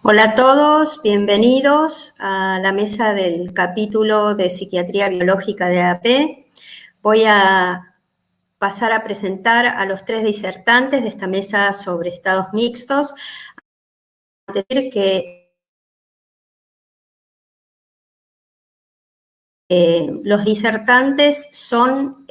Hola a todos, bienvenidos a la mesa del capítulo de Psiquiatría Biológica de AP. Voy a pasar a presentar a los tres disertantes de esta mesa sobre estados mixtos. Decir que los disertantes son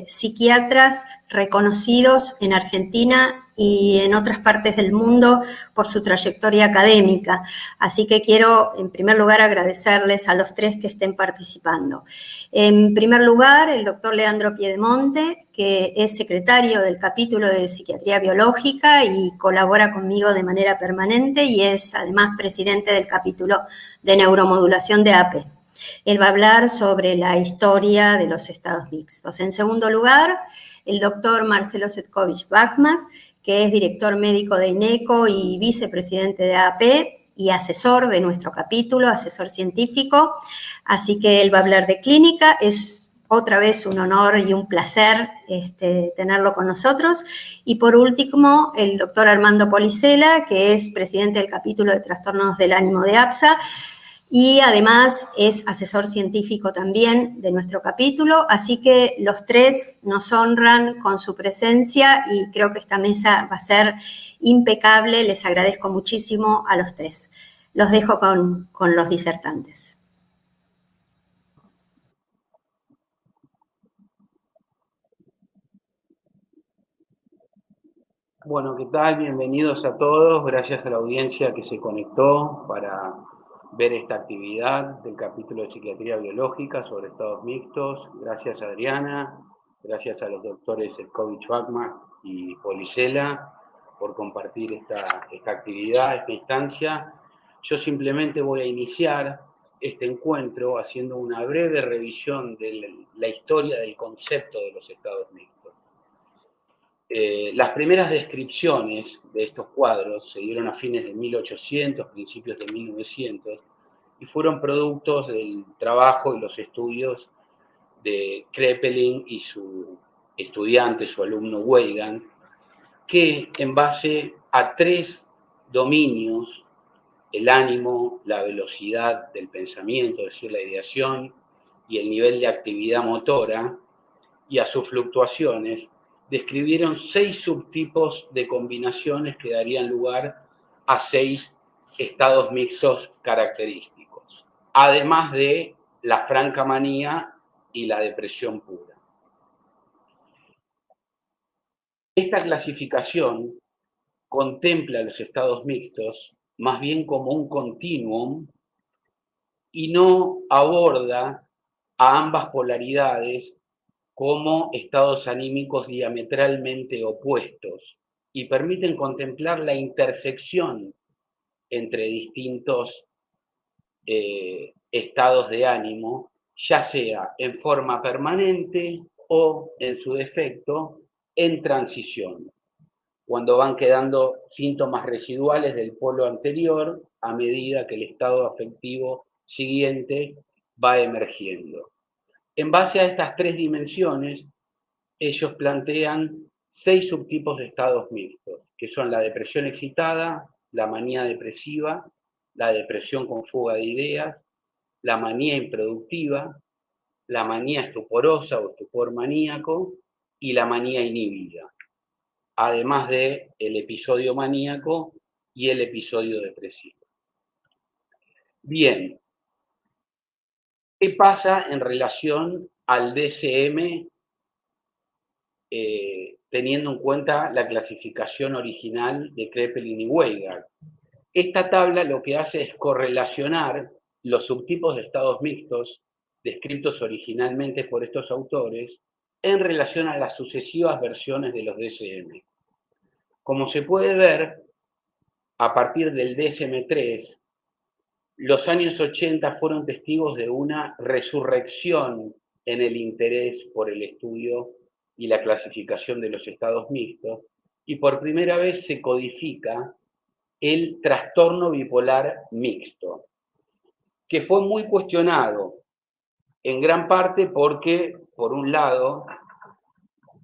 psiquiatras reconocidos en Argentina y en otras partes del mundo por su trayectoria académica. Así que quiero, en primer lugar, agradecerles a los tres que estén participando. En primer lugar, el doctor Leandro Piedemonte, que es secretario del capítulo de Psiquiatría Biológica y colabora conmigo de manera permanente y es además presidente del capítulo de Neuromodulación de AP. Él va a hablar sobre la historia de los estados mixtos. En segundo lugar, el doctor Marcelo Cetkovich-Bachmann, que es director médico de INECO y vicepresidente de AP y asesor de nuestro capítulo, asesor científico. Así que él va a hablar de clínica. Es otra vez un honor y un placer tenerlo con nosotros. Y por último, el doctor Armando Policella, que es presidente del capítulo de trastornos del ánimo de APSA, y además es asesor científico también de nuestro capítulo, así que los tres nos honran con su presencia y creo que esta mesa va a ser impecable. Les agradezco muchísimo a los tres. Los dejo con los disertantes. Bueno, ¿qué tal? Bienvenidos a todos. Gracias a la audiencia que se conectó para ver esta actividad del capítulo de Psiquiatría Biológica sobre estados mixtos. Gracias a Adriana, gracias a los doctores Cetkovich-Bachmann y Policella por compartir esta actividad, esta instancia. Yo simplemente voy a iniciar este encuentro haciendo una breve revisión de la historia del concepto de los estados mixtos. Las primeras descripciones de estos cuadros se dieron a fines de 1800, principios de 1900, y fueron productos del trabajo y los estudios de Kraepelin y su estudiante, su alumno Weygand, que en base a tres dominios, el ánimo, la velocidad del pensamiento, es decir, la ideación, y el nivel de actividad motora, y a sus fluctuaciones, describieron 6 subtipos de combinaciones que darían lugar a 6 estados mixtos característicos, además de la franca manía y la depresión pura. Esta clasificación contempla los estados mixtos más bien como un continuum y no aborda a ambas polaridades como estados anímicos diametralmente opuestos y permiten contemplar la intersección entre distintos estados de ánimo, ya sea en forma permanente o, en su defecto, en transición, cuando van quedando síntomas residuales del polo anterior a medida que el estado afectivo siguiente va emergiendo. En base a estas tres dimensiones, ellos plantean 6 subtipos de estados mixtos, que son la depresión excitada, la manía depresiva, la depresión con fuga de ideas, la manía improductiva, la manía estuporosa o estupor maníaco y la manía inhibida, además del episodio maníaco y el episodio depresivo. Bien, ¿qué pasa en relación al DSM teniendo en cuenta la clasificación original de Kraepelin y Weygand? Esta tabla lo que hace es correlacionar los subtipos de estados mixtos descritos originalmente por estos autores en relación a las sucesivas versiones de los DSM. Como se puede ver, a partir del DSM-3, los años 80 fueron testigos de una resurrección en el interés por el estudio y la clasificación de los estados mixtos, y por primera vez se codifica el trastorno bipolar mixto, que fue muy cuestionado, en gran parte porque, por un lado,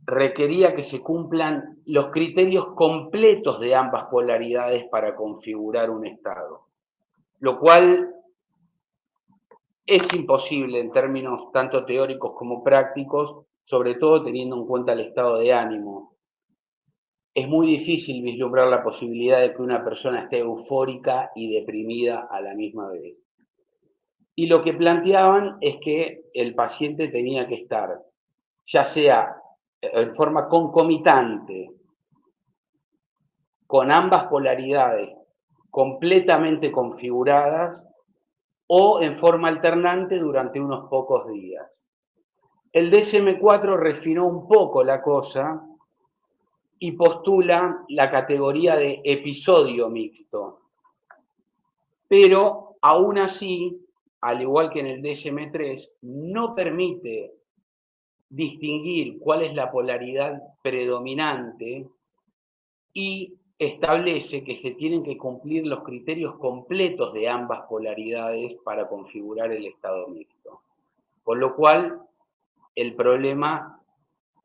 requería que se cumplan los criterios completos de ambas polaridades para configurar un estado, lo cual es imposible en términos tanto teóricos como prácticos, sobre todo teniendo en cuenta el estado de ánimo. Es muy difícil vislumbrar la posibilidad de que una persona esté eufórica y deprimida a la misma vez. Y lo que planteaban es que el paciente tenía que estar, ya sea en forma concomitante, con ambas polaridades completamente configuradas, o en forma alternante durante unos pocos días. El DSM-4 refinó un poco la cosa y postula la categoría de episodio mixto. Pero aún así, al igual que en el DSM-3, no permite distinguir cuál es la polaridad predominante y establece que se tienen que cumplir los criterios completos de ambas polaridades para configurar el estado mixto. Con lo cual, el problema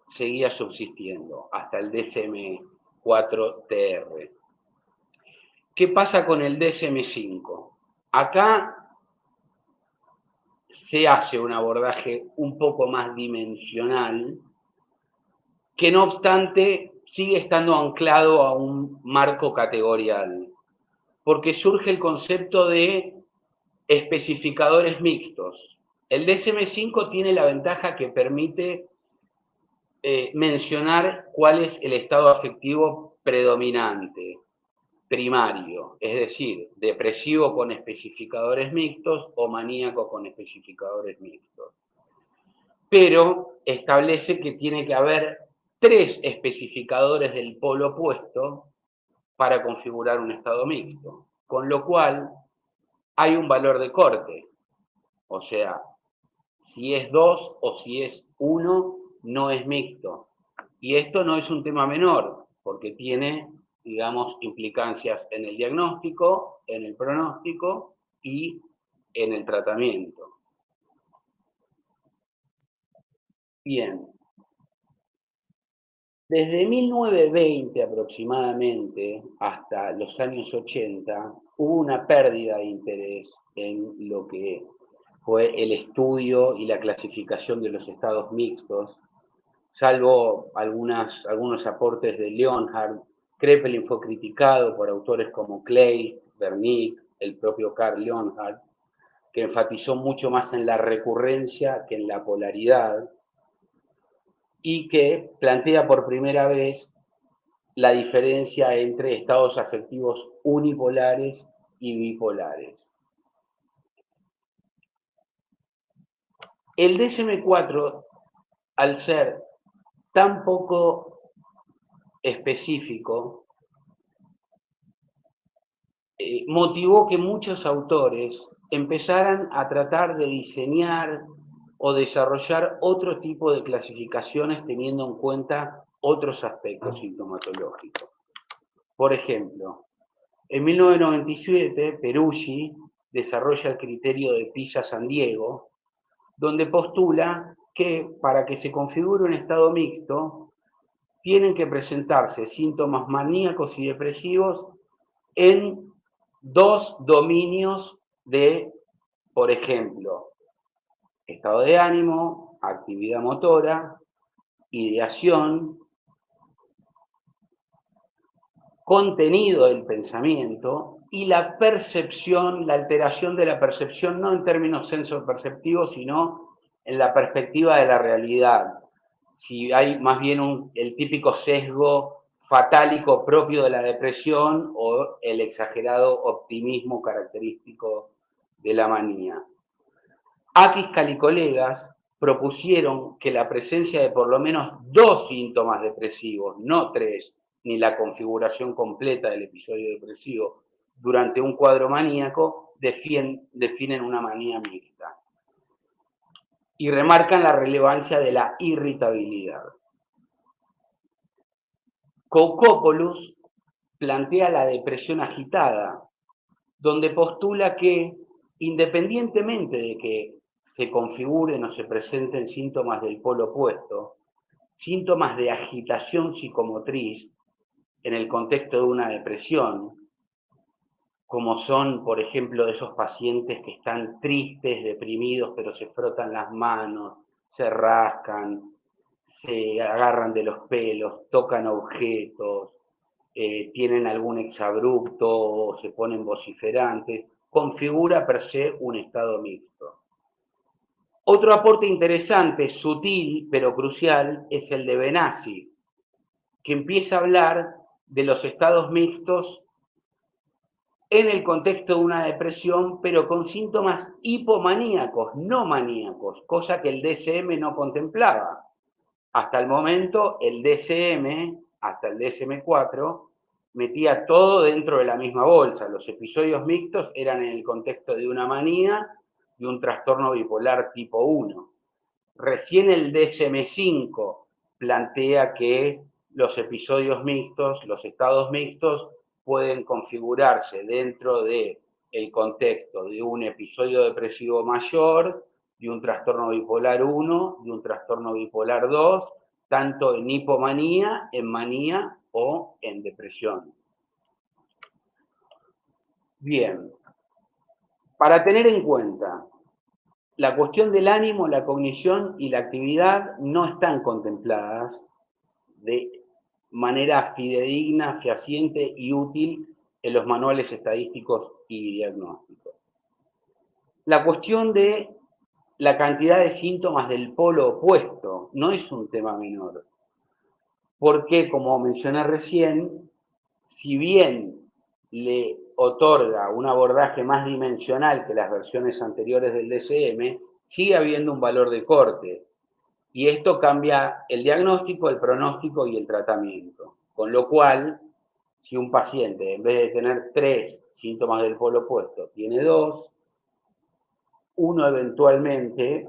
seguía subsistiendo hasta el DSM-4-TR. ¿Qué pasa con el DSM-5? Acá se hace un abordaje un poco más dimensional, que no obstante sigue estando anclado a un marco categorial, porque surge el concepto de especificadores mixtos. El DSM-5 tiene la ventaja que permite mencionar cuál es el estado afectivo predominante, primario, es decir, depresivo con especificadores mixtos o maníaco con especificadores mixtos. Pero establece que tiene que haber 3 especificadores del polo opuesto para configurar un estado mixto, con lo cual hay un valor de corte, o sea, si es 2 o si es 1, no es mixto. Y esto no es un tema menor, porque tiene, digamos, implicancias en el diagnóstico, en el pronóstico y en el tratamiento. Bien. Desde 1920 aproximadamente hasta los años 80 hubo una pérdida de interés en lo que fue el estudio y la clasificación de los estados mixtos, salvo algunos aportes de Leonhard. Kraepelin fue criticado por autores como Kleist, Wernicke, el propio Carl Leonhard, que enfatizó mucho más en la recurrencia que en la polaridad, y que plantea por primera vez la diferencia entre estados afectivos unipolares y bipolares. El DSM-4, al ser tan poco específico, motivó que muchos autores empezaran a tratar de diseñar o desarrollar otro tipo de clasificaciones teniendo en cuenta otros aspectos sintomatológicos. Por ejemplo, en 1997, Peruggi desarrolla el criterio de Pisa-San Diego, donde postula que para que se configure un estado mixto, tienen que presentarse síntomas maníacos y depresivos en 2 dominios de, por ejemplo, estado de ánimo, actividad motora, ideación, contenido del pensamiento y la percepción, la alteración de la percepción, no en términos sensoperceptivos, sino en la perspectiva de la realidad. Si hay más bien el típico sesgo fatálico propio de la depresión o el exagerado optimismo característico de la manía. Akiscal y colegas propusieron que la presencia de por lo menos 2 síntomas depresivos, no 3, ni la configuración completa del episodio depresivo durante un cuadro maníaco, definen una manía mixta. Y remarcan la relevancia de la irritabilidad. Koukopoulos plantea la depresión agitada, donde postula que, independientemente de que se configuren o se presenten síntomas del polo opuesto, síntomas de agitación psicomotriz en el contexto de una depresión, como son, por ejemplo, esos pacientes que están tristes, deprimidos, pero se frotan las manos, se rascan, se agarran de los pelos, tocan objetos, tienen algún exabrupto o se ponen vociferantes, configura per se un estado mixto. Otro aporte interesante, sutil pero crucial, es el de Benassi, que empieza a hablar de los estados mixtos en el contexto de una depresión, pero con síntomas hipomaníacos, no maníacos, cosa que el DSM no contemplaba. Hasta el momento, el DSM, hasta el DSM-4, metía todo dentro de la misma bolsa. Los episodios mixtos eran en el contexto de una manía y un trastorno bipolar tipo 1. Recién el DSM-5 plantea que los episodios mixtos, los estados mixtos, pueden configurarse dentro del contexto de un episodio depresivo mayor, de un trastorno bipolar 1, de un trastorno bipolar 2, tanto en hipomanía, en manía o en depresión. Bien, para tener en cuenta, la cuestión del ánimo, la cognición y la actividad no están contempladas de manera fidedigna, fehaciente y útil en los manuales estadísticos y diagnósticos. La cuestión de la cantidad de síntomas del polo opuesto no es un tema menor, porque, como mencioné recién, si bien le otorga un abordaje más dimensional que las versiones anteriores del DSM, sigue habiendo un valor de corte. Y esto cambia el diagnóstico, el pronóstico y el tratamiento. Con lo cual, si un paciente, en vez de tener 3 síntomas del polo opuesto, tiene 2, uno eventualmente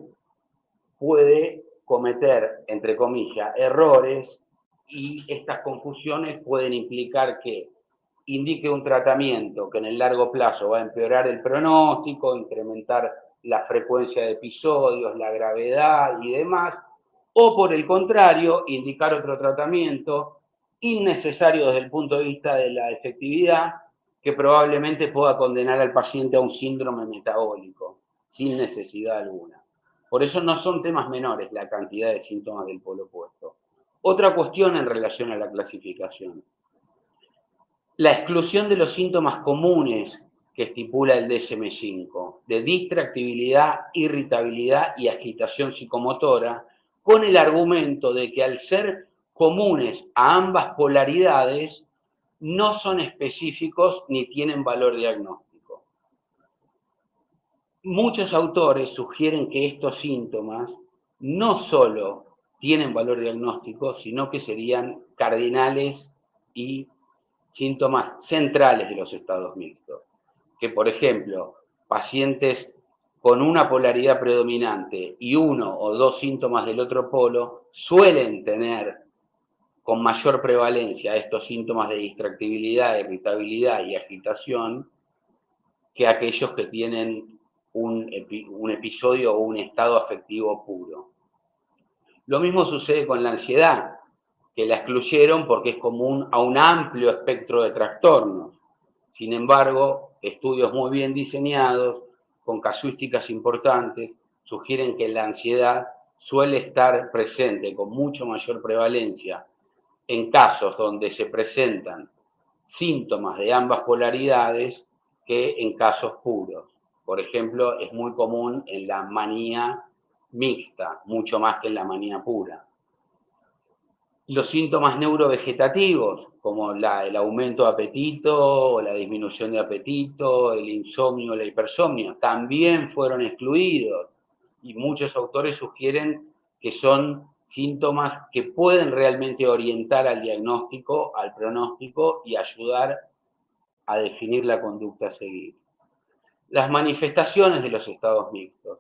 puede cometer, entre comillas, errores, y estas confusiones pueden implicar que indique un tratamiento que en el largo plazo va a empeorar el pronóstico, incrementar la frecuencia de episodios, la gravedad y demás, o por el contrario, indicar otro tratamiento innecesario desde el punto de vista de la efectividad, que probablemente pueda condenar al paciente a un síndrome metabólico, sin necesidad alguna. Por eso no son temas menores la cantidad de síntomas del polo opuesto. Otra cuestión en relación a la clasificación. La exclusión de los síntomas comunes que estipula el DSM-5, de distractibilidad, irritabilidad y agitación psicomotora, con el argumento de que al ser comunes a ambas polaridades, no son específicos ni tienen valor diagnóstico. Muchos autores sugieren que estos síntomas no solo tienen valor diagnóstico, sino que serían cardinales y síntomas centrales de los estados mixtos. Que, por ejemplo, pacientes con una polaridad predominante y 1 o 2 síntomas del otro polo suelen tener con mayor prevalencia estos síntomas de distractibilidad, irritabilidad y agitación que aquellos que tienen un episodio o un estado afectivo puro. Lo mismo sucede con la ansiedad, que la excluyeron porque es común a un amplio espectro de trastornos. Sin embargo, estudios muy bien diseñados, con casuísticas importantes, sugieren que la ansiedad suele estar presente con mucho mayor prevalencia en casos donde se presentan síntomas de ambas polaridades que en casos puros. Por ejemplo, es muy común en la manía mixta, mucho más que en la manía pura. Los síntomas neurovegetativos, como el aumento de apetito, la disminución de apetito, el insomnio, la hipersomnia, también fueron excluidos. Y muchos autores sugieren que son síntomas que pueden realmente orientar al diagnóstico, al pronóstico y ayudar a definir la conducta a seguir. Las manifestaciones de los estados mixtos.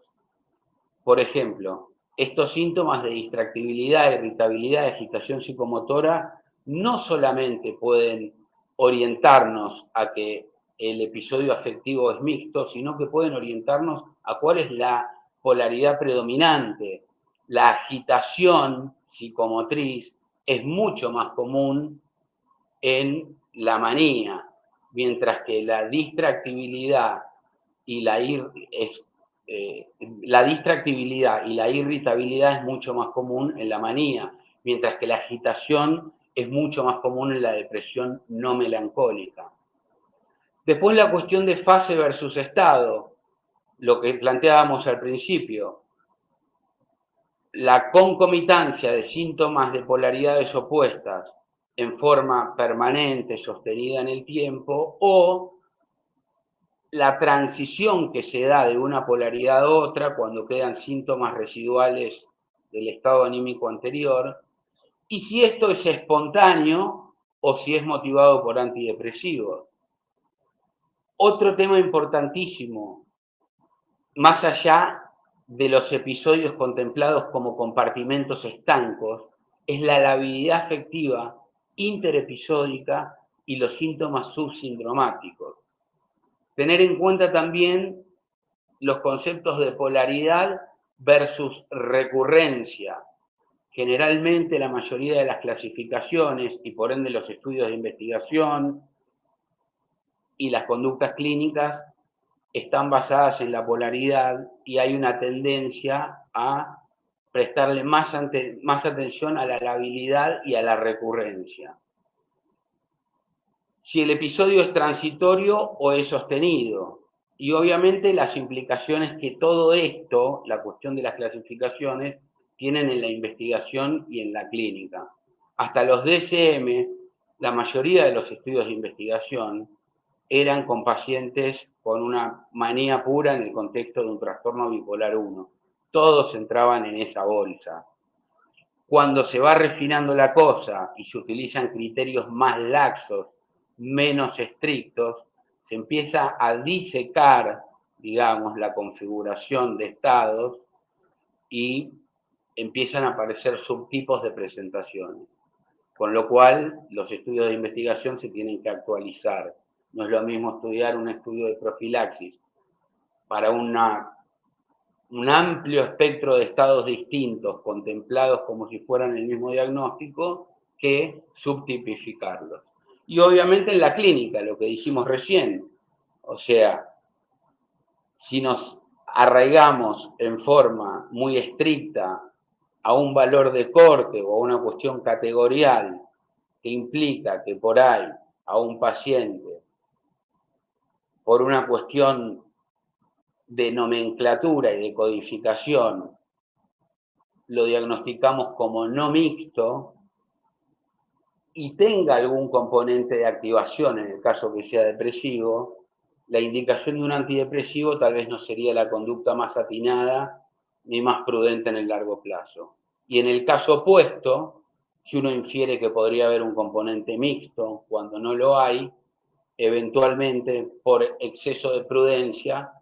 Por ejemplo, estos síntomas de distractibilidad, irritabilidad, agitación psicomotora no solamente pueden orientarnos a que el episodio afectivo es mixto, sino que pueden orientarnos a cuál es la polaridad predominante. La agitación psicomotriz, es mucho más común en la manía, mientras que la distractibilidad y la irritabilidad es mucho más común en la manía, mientras que la agitación es mucho más común en la depresión no melancólica. Después la cuestión de fase versus estado, lo que planteábamos al principio, la concomitancia de síntomas de polaridades opuestas en forma permanente, sostenida en el tiempo, o la transición que se da de una polaridad a otra cuando quedan síntomas residuales del estado anímico anterior, y si esto es espontáneo o si es motivado por antidepresivos. Otro tema importantísimo, más allá de los episodios contemplados como compartimentos estancos, es la labilidad afectiva interepisódica y los síntomas subsindromáticos. Tener en cuenta también los conceptos de polaridad versus recurrencia. Generalmente la mayoría de las clasificaciones y por ende los estudios de investigación y las conductas clínicas están basadas en la polaridad y hay una tendencia a prestarle más atención a la labilidad y a la recurrencia. Si el episodio es transitorio o es sostenido. Y obviamente las implicaciones que todo esto, la cuestión de las clasificaciones, tienen en la investigación y en la clínica. Hasta los DSM, la mayoría de los estudios de investigación eran con pacientes con una manía pura en el contexto de un trastorno bipolar 1. Todos entraban en esa bolsa. Cuando se va refinando la cosa y se utilizan criterios más laxos, menos estrictos, se empieza a disecar, digamos, la configuración de estados y empiezan a aparecer subtipos de presentaciones. Con lo cual, los estudios de investigación se tienen que actualizar. No es lo mismo estudiar un estudio de profilaxis para un amplio espectro de estados distintos, contemplados como si fueran el mismo diagnóstico, que subtipificarlos. Y obviamente en la clínica, lo que dijimos recién, o sea, si nos arraigamos en forma muy estricta a un valor de corte o a una cuestión categorial que implica que por ahí a un paciente, por una cuestión de nomenclatura y de codificación, lo diagnosticamos como no mixto y tenga algún componente de activación, en el caso que sea depresivo, la indicación de un antidepresivo tal vez no sería la conducta más atinada ni más prudente en el largo plazo. Y en el caso opuesto, si uno infiere que podría haber un componente mixto cuando no lo hay, eventualmente por exceso de prudencia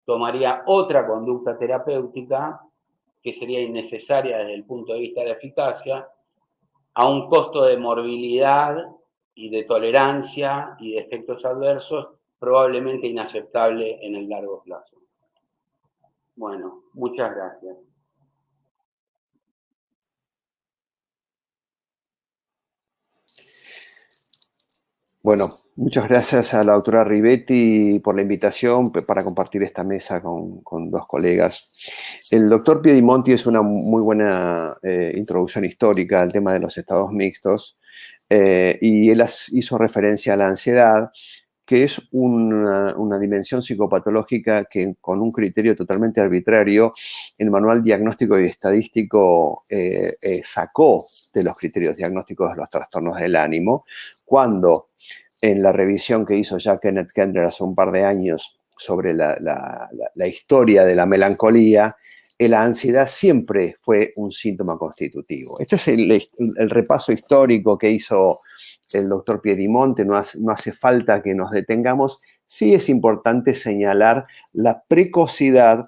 tomaría otra conducta terapéutica que sería innecesaria desde el punto de vista de la eficacia, a un costo de morbilidad y de tolerancia y de efectos adversos probablemente inaceptable en el largo plazo. Bueno, muchas gracias. Bueno, muchas gracias a la doctora Rivetti por la invitación para compartir esta mesa con dos colegas. El doctor Piedimonti es una muy buena introducción histórica al tema de los estados mixtos y él hizo referencia a la ansiedad, que es una dimensión psicopatológica que con un criterio totalmente arbitrario el Manual Diagnóstico y Estadístico sacó de los criterios diagnósticos de los trastornos del ánimo, cuando en la revisión que hizo ya Kenneth Kendler hace un par de años sobre la historia de la melancolía, la ansiedad siempre fue un síntoma constitutivo. Este es el repaso histórico que hizo el doctor Piedimonte, no hace falta que nos detengamos. Sí es importante señalar la precocidad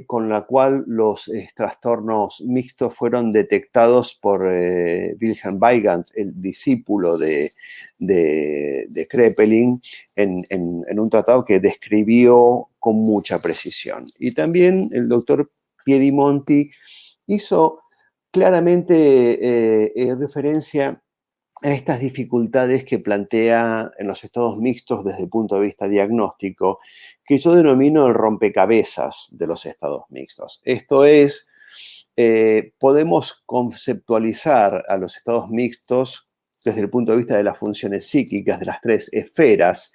con la cual los trastornos mixtos fueron detectados por Wilhelm Weigand, el discípulo de Kraepelin, en un tratado que describió con mucha precisión. Y también el doctor Piedimonti hizo claramente referencia a estas dificultades que plantea en los estados mixtos desde el punto de vista diagnóstico, que yo denomino el rompecabezas de los estados mixtos. Esto es, podemos conceptualizar a los estados mixtos desde el punto de vista de las funciones psíquicas de las tres esferas,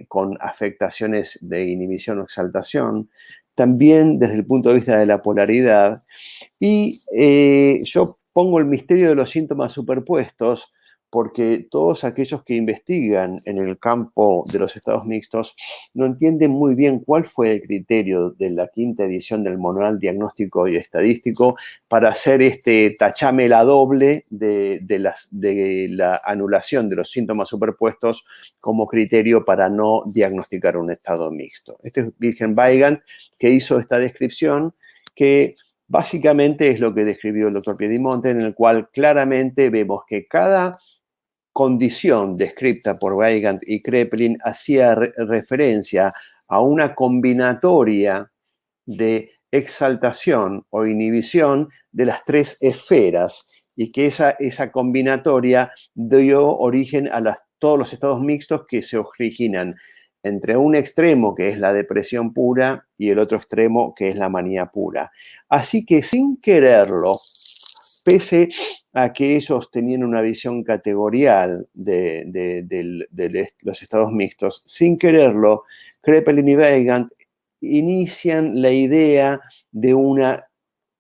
con afectaciones de inhibición o exaltación, también desde el punto de vista de la polaridad. Y yo pongo el misterio de los síntomas superpuestos porque todos aquellos que investigan en el campo de los estados mixtos no entienden muy bien cuál fue el criterio de la quinta edición del Manual Diagnóstico y Estadístico para hacer este tachame la doble de la anulación de los síntomas superpuestos como criterio para no diagnosticar un estado mixto. Este es Wilhelm-Weigand, que hizo esta descripción que básicamente es lo que describió el doctor Piedimonte, en el cual claramente vemos que cada condición descrita por Weigand y Kraepelin hacía referencia a una combinatoria de exaltación o inhibición de las tres esferas y que esa combinatoria dio origen a todos los estados mixtos que se originan entre un extremo, que es la depresión pura, y el otro extremo, que es la manía pura. Así que sin quererlo, pese a que ellos tenían una visión categorial de los estados mixtos, sin quererlo, Kraepelin y Weigand inician la idea de una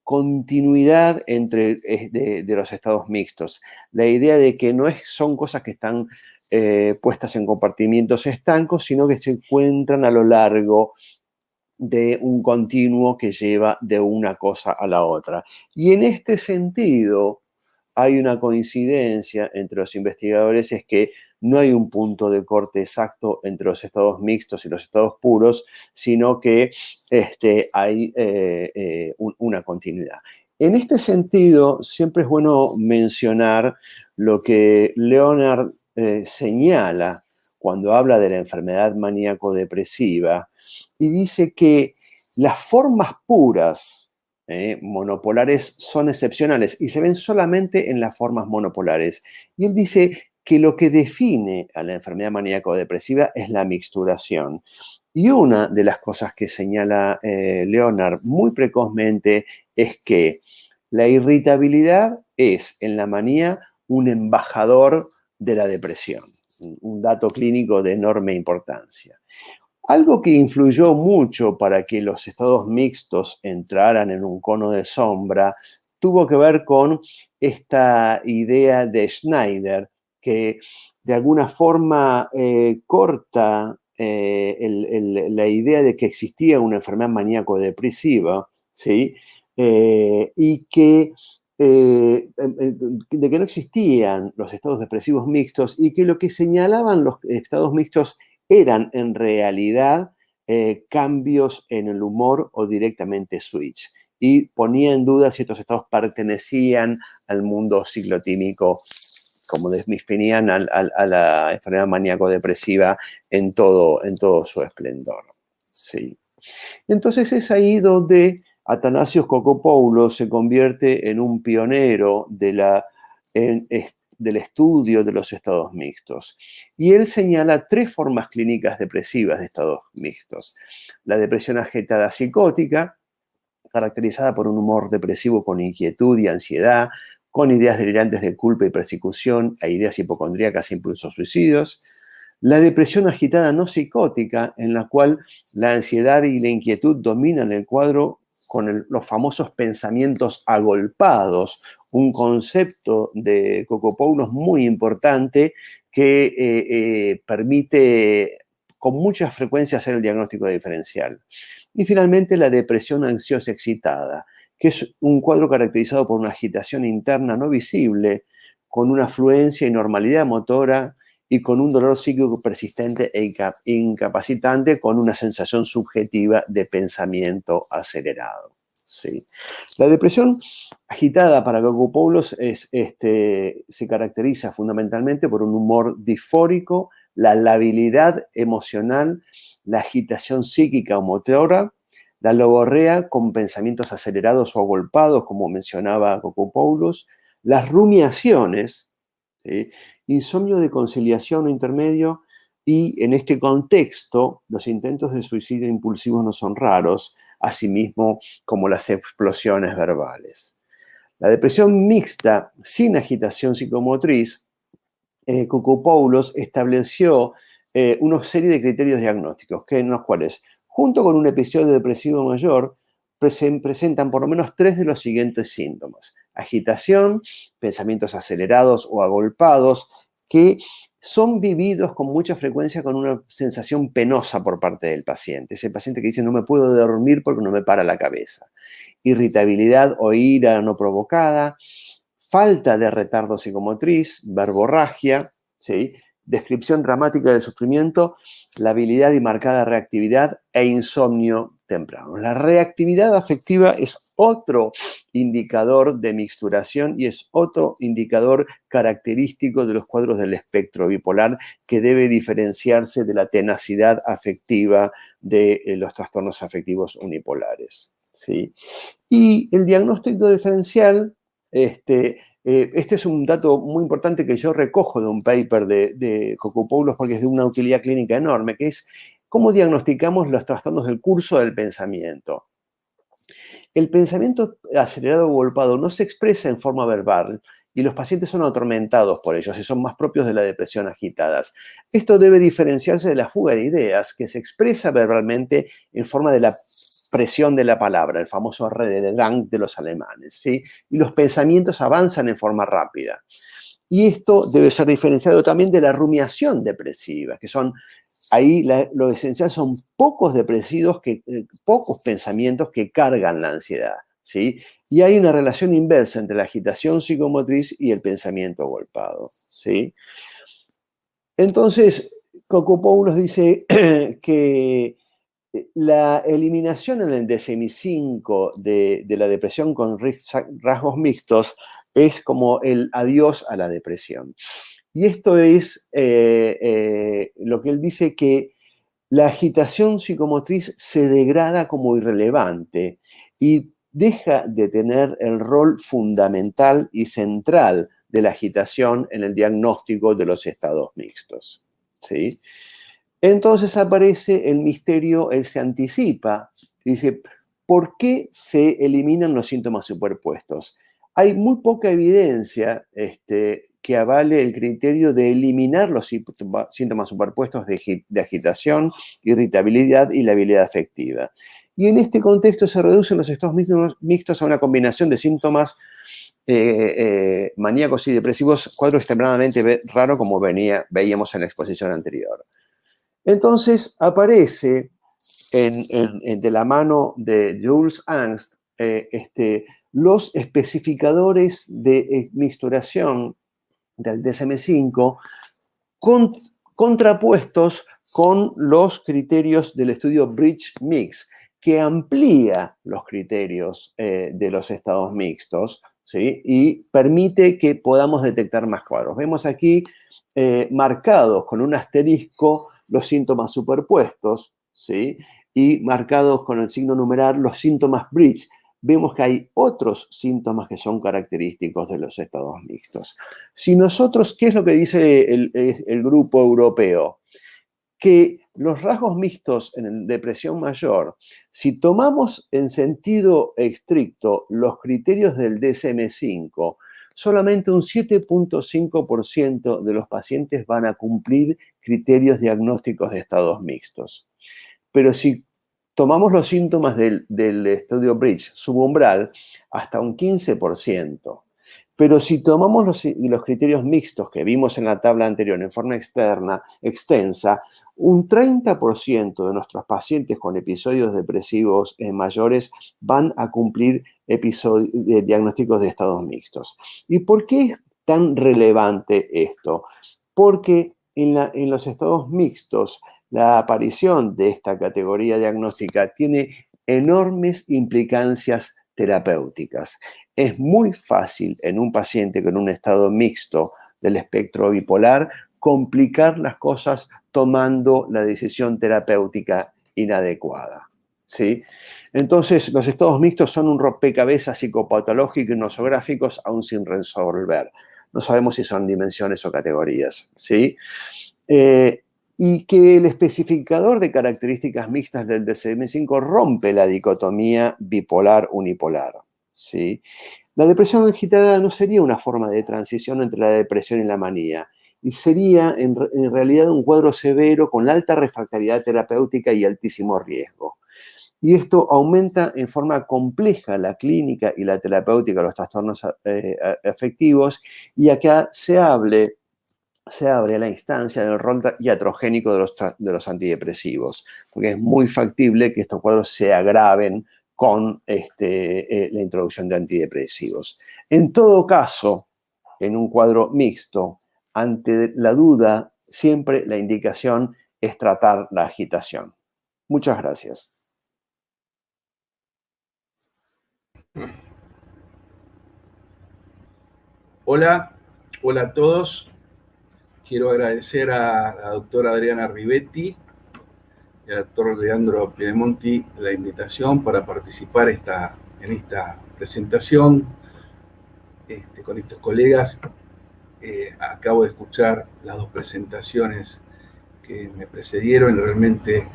continuidad entre de los estados mixtos. La idea de que no son cosas que están puestas en compartimientos estancos, sino que se encuentran a lo largo de un continuo que lleva de una cosa a la otra. Y en este sentido, hay una coincidencia entre los investigadores, es que no hay un punto de corte exacto entre los estados mixtos y los estados puros, sino que hay una continuidad. En este sentido, siempre es bueno mencionar lo que Leonard señala cuando habla de la enfermedad maníaco-depresiva, y dice que las formas puras monopolares son excepcionales y se ven solamente en las formas monopolares. Y él dice que lo que define a la enfermedad maníaco-depresiva es la mixturación. Y una de las cosas que señala Leonard muy precozmente es que la irritabilidad es en la manía un embajador de la depresión, un dato clínico de enorme importancia. Algo que influyó mucho para que los estados mixtos entraran en un cono de sombra tuvo que ver con esta idea de Schneider, que de alguna forma corta la idea de que existía una enfermedad maníaco-depresiva, ¿sí? Y que de que no existían los estados depresivos mixtos y que lo que señalaban los estados mixtos eran en realidad cambios en el humor o directamente switch. Y ponía en duda si estos estados pertenecían al mundo ciclotímico, como definían a la enfermedad maníaco-depresiva en todo su esplendor. ¿Sí? Entonces es ahí donde Athanasios Kokopoulos se convierte en un pionero del estudio de los estados mixtos. Y él señala tres formas clínicas depresivas de estados mixtos. La depresión agitada psicótica, caracterizada por un humor depresivo con inquietud y ansiedad, con ideas delirantes de culpa y persecución, e ideas hipocondríacas e incluso suicidios. La depresión agitada no psicótica, en la cual la ansiedad y la inquietud dominan el cuadro con los famosos pensamientos agolpados, un concepto de Kokopoulos muy importante que permite con mucha frecuencia hacer el diagnóstico diferencial. Y finalmente la depresión ansiosa excitada, que es un cuadro caracterizado por una agitación interna no visible, con una fluencia y normalidad motora y con un dolor psíquico persistente e incapacitante, con una sensación subjetiva de pensamiento acelerado. ¿Sí? La depresión agitada para Kokopoulos se caracteriza fundamentalmente por un humor disfórico, la labilidad emocional, la agitación psíquica o motora, la logorrea con pensamientos acelerados o agolpados, como mencionaba Cocopoulos, las rumiaciones, ¿sí? Insomnio de conciliación o intermedio, y en este contexto los intentos de suicidio impulsivos no son raros, asimismo como las explosiones verbales. La depresión mixta sin agitación psicomotriz, Cocopoulos estableció una serie de criterios diagnósticos, en los cuales, junto con un episodio depresivo mayor, presentan por lo menos 3 de los siguientes síntomas: agitación, pensamientos acelerados o agolpados, que son vividos con mucha frecuencia con una sensación penosa por parte del paciente. Ese paciente que dice: no me puedo dormir porque no me para la cabeza. Irritabilidad o ira no provocada, falta de retardo psicomotriz, verborragia, ¿sí? Descripción dramática del sufrimiento, la habilidad y marcada reactividad e insomnio temprano. La reactividad afectiva es otro indicador de mixturación y es otro indicador característico de los cuadros del espectro bipolar, que debe diferenciarse de la tenacidad afectiva de los trastornos afectivos unipolares, ¿sí? Y el diagnóstico diferencial, este es un dato muy importante que yo recojo de un paper de Cocopoulos, porque es de una utilidad clínica enorme, que es cómo diagnosticamos los trastornos del curso del pensamiento. El pensamiento acelerado o agolpado no se expresa en forma verbal y los pacientes son atormentados por ellos y son más propios de la depresión agitadas. Esto debe diferenciarse de la fuga de ideas, que se expresa verbalmente en forma de la presión de la palabra, el famoso Rededrang de los alemanes, ¿sí? Y los pensamientos avanzan en forma rápida. Y esto debe ser diferenciado también de la rumiación depresiva, que son, ahí lo esencial son pocos pocos pensamientos que cargan la ansiedad, ¿sí? Y hay una relación inversa entre la agitación psicomotriz y el pensamiento agolpado, ¿sí? Entonces, Cocopoulos dice que la eliminación en el DSM-5 de la depresión con rasgos mixtos es como el adiós a la depresión. Y esto es lo que él dice, que la agitación psicomotriz se degrada como irrelevante y deja de tener el rol fundamental y central de la agitación en el diagnóstico de los estados mixtos, ¿sí? Entonces aparece el misterio, él se anticipa, dice: ¿por qué se eliminan los síntomas superpuestos? Hay muy poca evidencia que avale el criterio de eliminar los síntomas superpuestos de agitación, irritabilidad y la habilidad afectiva. Y en este contexto se reducen los estados mixtos a una combinación de síntomas maníacos y depresivos, cuadro extremadamente raro, como veíamos en la exposición anterior. Entonces aparece de la mano de Jules Angst los especificadores de mixturación del DSM-5 contrapuestos con los criterios del estudio Bridge Mix, que amplía los criterios de los estados mixtos, ¿sí? Y permite que podamos detectar más cuadros. Vemos aquí marcados con un asterisco los síntomas superpuestos, ¿sí? Y marcados con el signo numeral los síntomas bridge. Vemos que hay otros síntomas que son característicos de los estados mixtos. Si nosotros, ¿qué es lo que dice el grupo europeo? Que los rasgos mixtos en depresión mayor, si tomamos en sentido estricto los criterios del DSM-5, solamente un 7.5% de los pacientes van a cumplir criterios diagnósticos de estados mixtos. Pero si tomamos los síntomas del estudio Bridge subumbral, hasta un 15%. Pero si tomamos los criterios mixtos que vimos en la tabla anterior en forma extensa, un 30% de nuestros pacientes con episodios depresivos mayores van a cumplir diagnósticos de estados mixtos. ¿Y por qué es tan relevante esto? Porque en los estados mixtos, la aparición de esta categoría diagnóstica tiene enormes implicancias terapéuticas. Es muy fácil en un paciente con un estado mixto del espectro bipolar complicar las cosas tomando la decisión terapéutica inadecuada, ¿sí? Entonces, los estados mixtos son un rompecabezas psicopatológico y nosográficos aún sin resolver. No sabemos si son dimensiones o categorías, ¿sí? Y que el especificador de características mixtas del DSM-5 rompe la dicotomía bipolar-unipolar, ¿sí? La depresión agitada no sería una forma de transición entre la depresión y la manía, y sería en realidad un cuadro severo con alta refractariedad terapéutica y altísimo riesgo. Y esto aumenta en forma compleja la clínica y la terapéutica de los trastornos afectivos, y acá se abre la instancia del rol iatrogénico de los antidepresivos, porque es muy factible que estos cuadros se agraven con la introducción de antidepresivos. En todo caso, en un cuadro mixto, ante la duda, siempre la indicación es tratar la agitación. Muchas gracias. Hola a todos. Quiero agradecer a la doctora Adriana Rivetti y al doctor Leandro Piedemonti la invitación para participar en esta presentación con estos colegas. Acabo de escuchar las dos presentaciones que me precedieron, realmente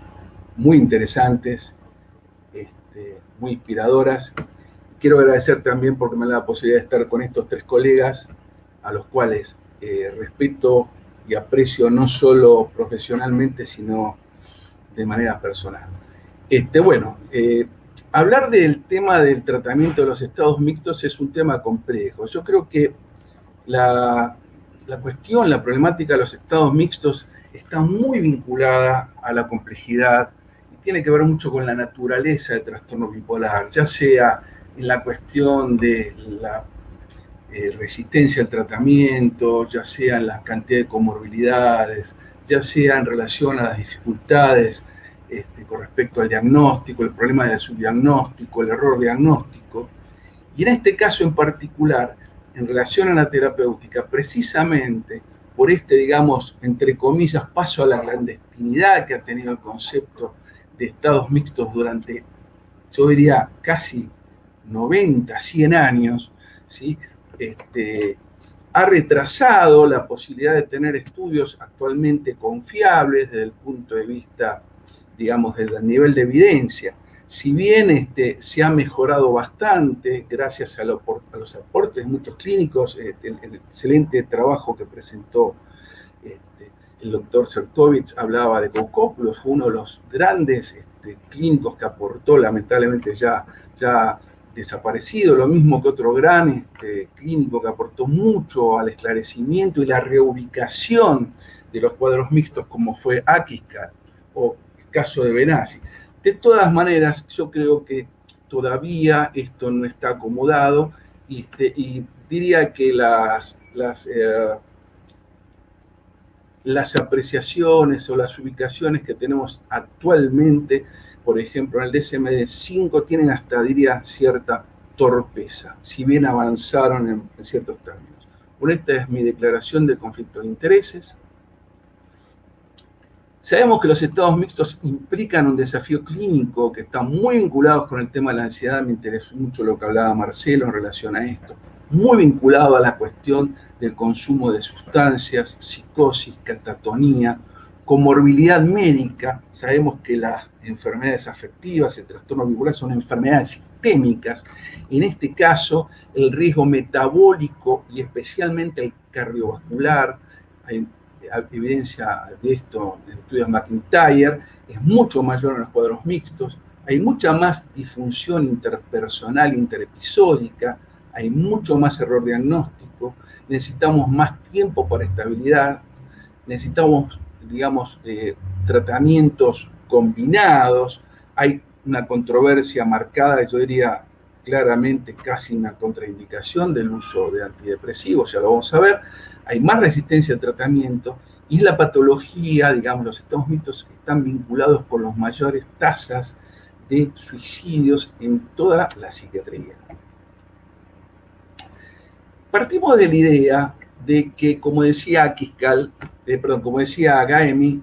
muy interesantes, muy inspiradoras. Quiero agradecer también porque me da la posibilidad de estar con estos tres colegas, a los cuales respeto y aprecio no solo profesionalmente, sino de manera personal. Hablar del tema del tratamiento de los estados mixtos es un tema complejo. Yo creo que la problemática de los estados mixtos está muy vinculada a la complejidad y tiene que ver mucho con la naturaleza del trastorno bipolar, ya sea en la cuestión de la resistencia al tratamiento, ya sea en la cantidad de comorbilidades, ya sea en relación a las dificultades con respecto al diagnóstico, el problema del subdiagnóstico, el error diagnóstico. Y en este caso en particular, en relación a la terapéutica, precisamente por digamos, entre comillas, paso a la clandestinidad que ha tenido el concepto de estados mixtos durante, yo diría, casi 90, 100 años, ¿sí? Ha retrasado la posibilidad de tener estudios actualmente confiables desde el punto de vista, digamos, del nivel de evidencia. Si bien se ha mejorado bastante gracias a los aportes de muchos clínicos, el excelente trabajo que presentó el doctor Serkovich hablaba de Koukopoulos, fue uno de los grandes clínicos que aportó, lamentablemente ya desaparecido, lo mismo que otro gran clínico que aportó mucho al esclarecimiento y la reubicación de los cuadros mixtos, como fue Akiskat o el caso de Benassi. De todas maneras, yo creo que todavía esto no está acomodado y diría que las apreciaciones o las ubicaciones que tenemos actualmente, por ejemplo, en el DSM-5, tienen hasta, diría, cierta torpeza, si bien avanzaron en ciertos términos. Bueno, esta es mi declaración de conflicto de intereses. Sabemos que los estados mixtos implican un desafío clínico que está muy vinculado con el tema de la ansiedad. Me interesó mucho lo que hablaba Marcelo en relación a esto. Muy vinculado a la cuestión del consumo de sustancias, psicosis, catatonía, comorbilidad médica. Sabemos que las enfermedades afectivas, el trastorno bipolar, son enfermedades sistémicas. En este caso, el riesgo metabólico y especialmente el cardiovascular, hay evidencia de esto en estudios McIntyre, es mucho mayor en los cuadros mixtos. Hay mucha más disfunción interpersonal, interepisódica, hay mucho más error diagnóstico, necesitamos más tiempo para estabilidad, necesitamos, digamos, tratamientos combinados, hay una controversia marcada, yo diría claramente casi una contraindicación del uso de antidepresivos, ya lo vamos a ver, hay más resistencia al tratamiento y la patología, digamos, los estados mixtos están vinculados con las mayores tasas de suicidios en toda la psiquiatría. Partimos de la idea de que, como decía Gaemi,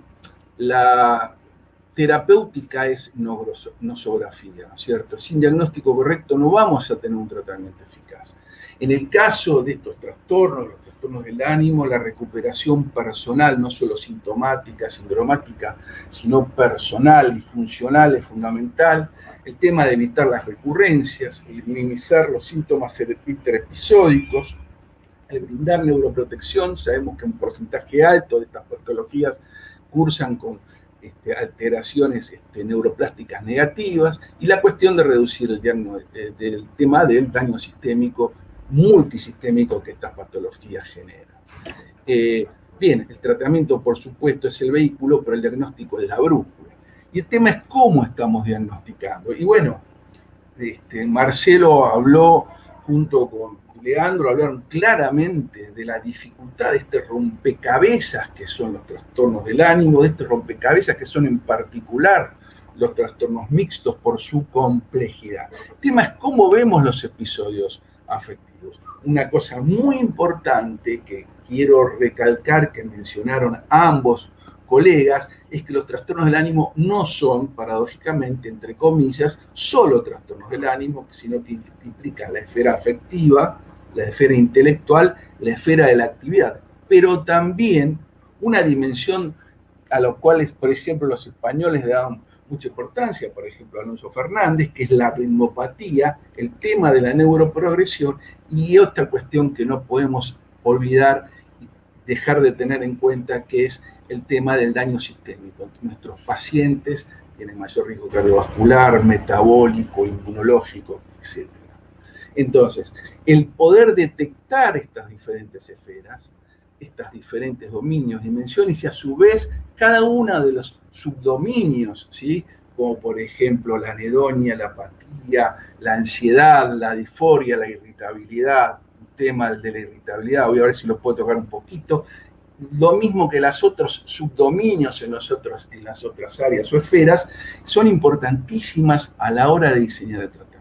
terapéutica es nosografía, ¿no es cierto? Sin diagnóstico correcto no vamos a tener un tratamiento eficaz. En el caso de estos trastornos, los trastornos del ánimo, la recuperación personal, no solo sintomática, sindromática, sino personal y funcional es fundamental. El tema de evitar las recurrencias, el minimizar los síntomas interepisódicos, el brindar neuroprotección. Sabemos que un porcentaje alto de estas patologías cursan con alteraciones neuroplásticas negativas, y la cuestión de reducir el tema del daño sistémico, multisistémico que estas patologías generan. Bien, el tratamiento, por supuesto, es el vehículo, pero el diagnóstico es la brújula. Y el tema es cómo estamos diagnosticando. Y bueno, Marcelo habló junto con Leandro, hablaron claramente de la dificultad de este rompecabezas que son los trastornos del ánimo, de este rompecabezas que son en particular los trastornos mixtos por su complejidad. El tema es cómo vemos los episodios afectivos. Una cosa muy importante que quiero recalcar, que mencionaron ambos colegas, es que los trastornos del ánimo no son, paradójicamente, entre comillas, solo trastornos del ánimo, sino que implican la esfera afectiva, la esfera intelectual, la esfera de la actividad, pero también una dimensión a la cual, por ejemplo, los españoles le dan mucha importancia, por ejemplo, Alonso Fernández, que es la ritmopatía, el tema de la neuroprogresión, y otra cuestión que no podemos olvidar y dejar de tener en cuenta, que es el tema del daño sistémico. Nuestros pacientes tienen mayor riesgo cardiovascular, metabólico, inmunológico, etc. Entonces, el poder detectar estas diferentes esferas, estos diferentes dominios, dimensiones, y a su vez cada uno de los subdominios, ¿sí? Como por ejemplo la anedonia, la apatía, la ansiedad, la disforia, la irritabilidad, un tema de la irritabilidad, voy a ver si lo puedo tocar un poquito, lo mismo que los otros subdominios en las otras áreas o esferas, son importantísimas a la hora de diseñar el tratamiento.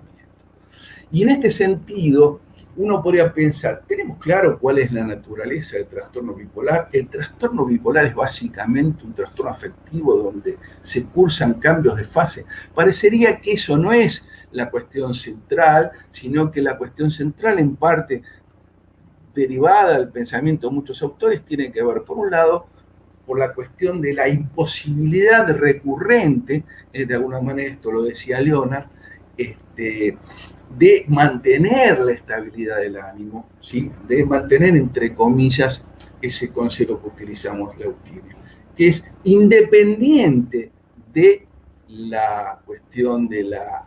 Y en este sentido, uno podría pensar, ¿tenemos claro cuál es la naturaleza del trastorno bipolar? El trastorno bipolar es básicamente un trastorno afectivo donde se cursan cambios de fase. Parecería que eso no es la cuestión central, sino que la cuestión central, en parte derivada del pensamiento de muchos autores, tiene que ver, por un lado, por la cuestión de la imposibilidad recurrente, de alguna manera esto lo decía Leonard, de mantener la estabilidad del ánimo, ¿sí? De mantener, entre comillas, ese concepto que utilizamos, Leutimio, que es independiente de la cuestión de la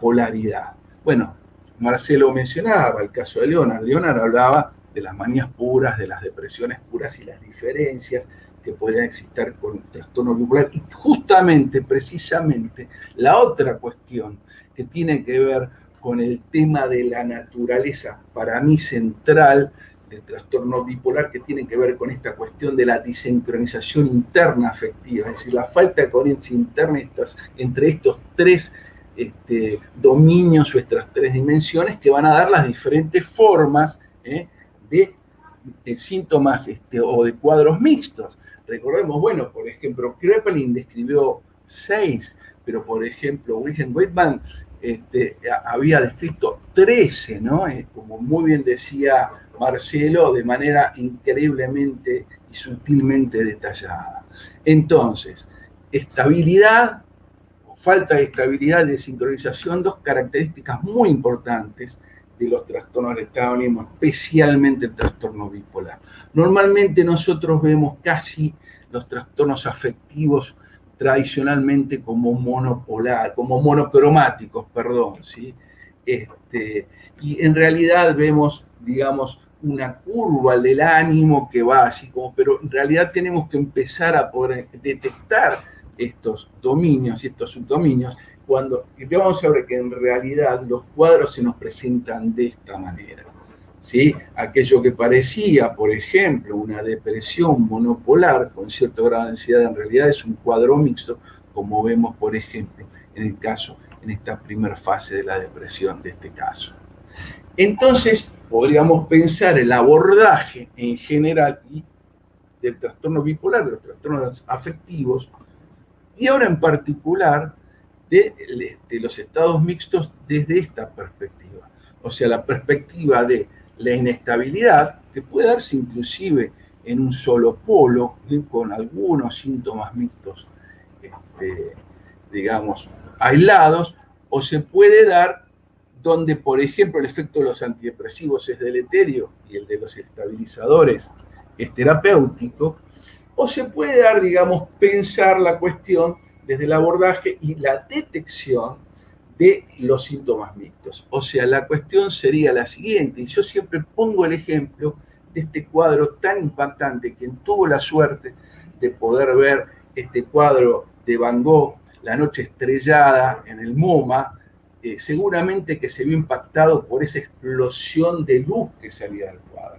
polaridad. Bueno, Marcelo mencionaba el caso de Leonard. Leonard hablaba de las manías puras, de las depresiones puras y las diferencias que podrían existir con el trastorno bipolar. Y justamente, precisamente, la otra cuestión que tiene que ver con el tema de la naturaleza, para mí central, del trastorno bipolar, que tiene que ver con esta cuestión de la desincronización interna afectiva, es decir, la falta de coherencia interna entre estos tres dominios o estas tres dimensiones que van a dar las diferentes formas de síntomas o de cuadros mixtos. Recordemos, bueno, por ejemplo, Kraepelin describió 6, pero por ejemplo, Wilhelm Weidmann había descrito 13, ¿no? Como muy bien decía Marcelo, de manera increíblemente y sutilmente detallada. Entonces, estabilidad, o falta de estabilidad, de sincronización, dos características muy importantes de los trastornos del estado de ánimo, especialmente el trastorno bipolar. Normalmente nosotros vemos casi los trastornos afectivos tradicionalmente como monocromáticos, perdón, ¿sí? Y en realidad vemos, digamos, una curva del ánimo que va así como, pero en realidad tenemos que empezar a poder detectar estos dominios y estos subdominios y vamos a ver que en realidad los cuadros se nos presentan de esta manera, ¿sí? Aquello que parecía, por ejemplo, una depresión monopolar con cierto grado de ansiedad, en realidad es un cuadro mixto, como vemos, por ejemplo, en esta primera fase de la depresión de este caso. Entonces, podríamos pensar el abordaje en general del trastorno bipolar, de los trastornos afectivos, Y ahora en particular de los estados mixtos desde esta perspectiva. O sea, la perspectiva de la inestabilidad, que puede darse inclusive en un solo polo, con algunos síntomas mixtos, digamos, aislados, o se puede dar donde, por ejemplo, el efecto de los antidepresivos es deleterio y el de los estabilizadores es terapéutico, o se puede dar, digamos, pensar la cuestión desde el abordaje y la detección de los síntomas mixtos. O sea, la cuestión sería la siguiente, y yo siempre pongo el ejemplo de este cuadro tan impactante. Quien tuvo la suerte de poder ver este cuadro de Van Gogh, La noche estrellada, en el MoMA, seguramente que se vio impactado por esa explosión de luz que salía del cuadro,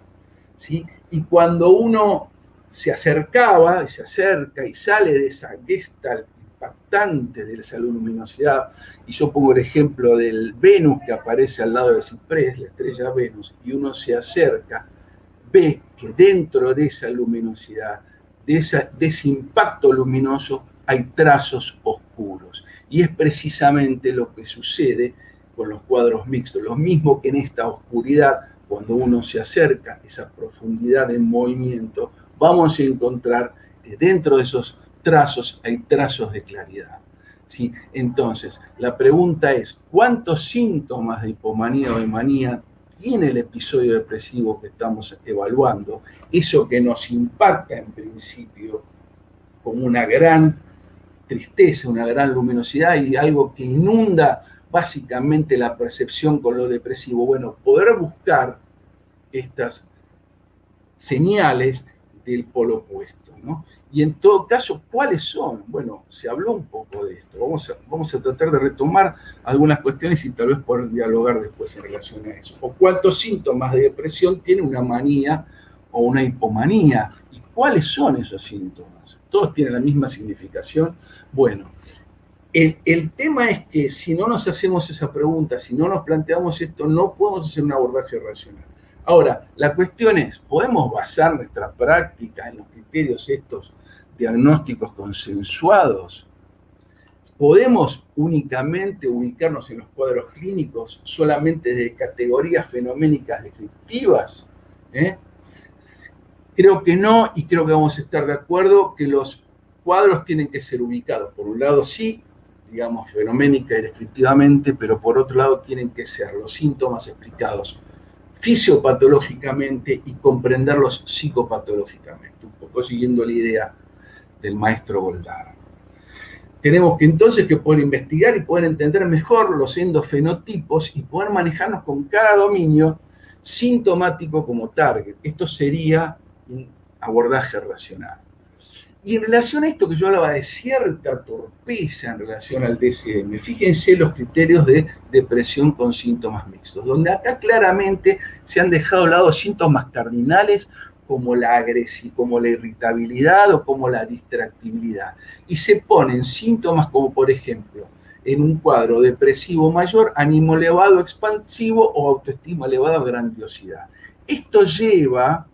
¿sí? Y cuando uno se acercaba, y se acerca y sale de esa gestalt impactante de esa luminosidad, y yo pongo el ejemplo del Venus que aparece al lado de Ciprés, la estrella Venus, y uno se acerca, ve que dentro de esa luminosidad, de ese impacto luminoso, hay trazos oscuros. Y es precisamente lo que sucede con los cuadros mixtos. Lo mismo que en esta oscuridad, cuando uno se acerca, esa profundidad en movimiento, vamos a encontrar que dentro de esos trazos hay trazos de claridad, ¿sí? Entonces, la pregunta es, ¿cuántos síntomas de hipomanía o de manía tiene el episodio depresivo que estamos evaluando? Eso que nos impacta en principio como una gran tristeza, una gran luminosidad y algo que inunda básicamente la percepción con lo depresivo. Bueno, poder buscar estas señales del polo opuesto, ¿no? Y en todo caso, ¿cuáles son? Bueno, se habló un poco de esto. Vamos a tratar de retomar algunas cuestiones y tal vez poder dialogar después en relación a eso. ¿O cuántos síntomas de depresión tiene una manía o una hipomanía? ¿Y cuáles son esos síntomas? ¿Todos tienen la misma significación? Bueno, el tema es que si no nos hacemos esa pregunta, si no nos planteamos esto, no podemos hacer un abordaje racional. Ahora, la cuestión es, ¿podemos basar nuestra práctica en los criterios estos diagnósticos consensuados? ¿Podemos únicamente ubicarnos en los cuadros clínicos solamente de categorías fenoménicas descriptivas? Creo que no, y creo que vamos a estar de acuerdo que los cuadros tienen que ser ubicados, por un lado sí, digamos, fenoménica y descriptivamente, pero por otro lado tienen que ser los síntomas explicados fisiopatológicamente y comprenderlos psicopatológicamente, un poco siguiendo la idea del maestro Goldar. Tenemos que entonces que poder investigar y poder entender mejor los endofenotipos y poder manejarnos con cada dominio sintomático como target. Esto sería un abordaje racional. Y en relación a esto que yo hablaba de cierta torpeza en relación al DSM, fíjense los criterios de depresión con síntomas mixtos, donde acá claramente se han dejado de lado síntomas cardinales como la agresividad, como la irritabilidad o como la distractibilidad. Y se ponen síntomas como, por ejemplo, en un cuadro depresivo mayor, ánimo elevado expansivo o autoestima elevada o grandiosidad. Esto lleva...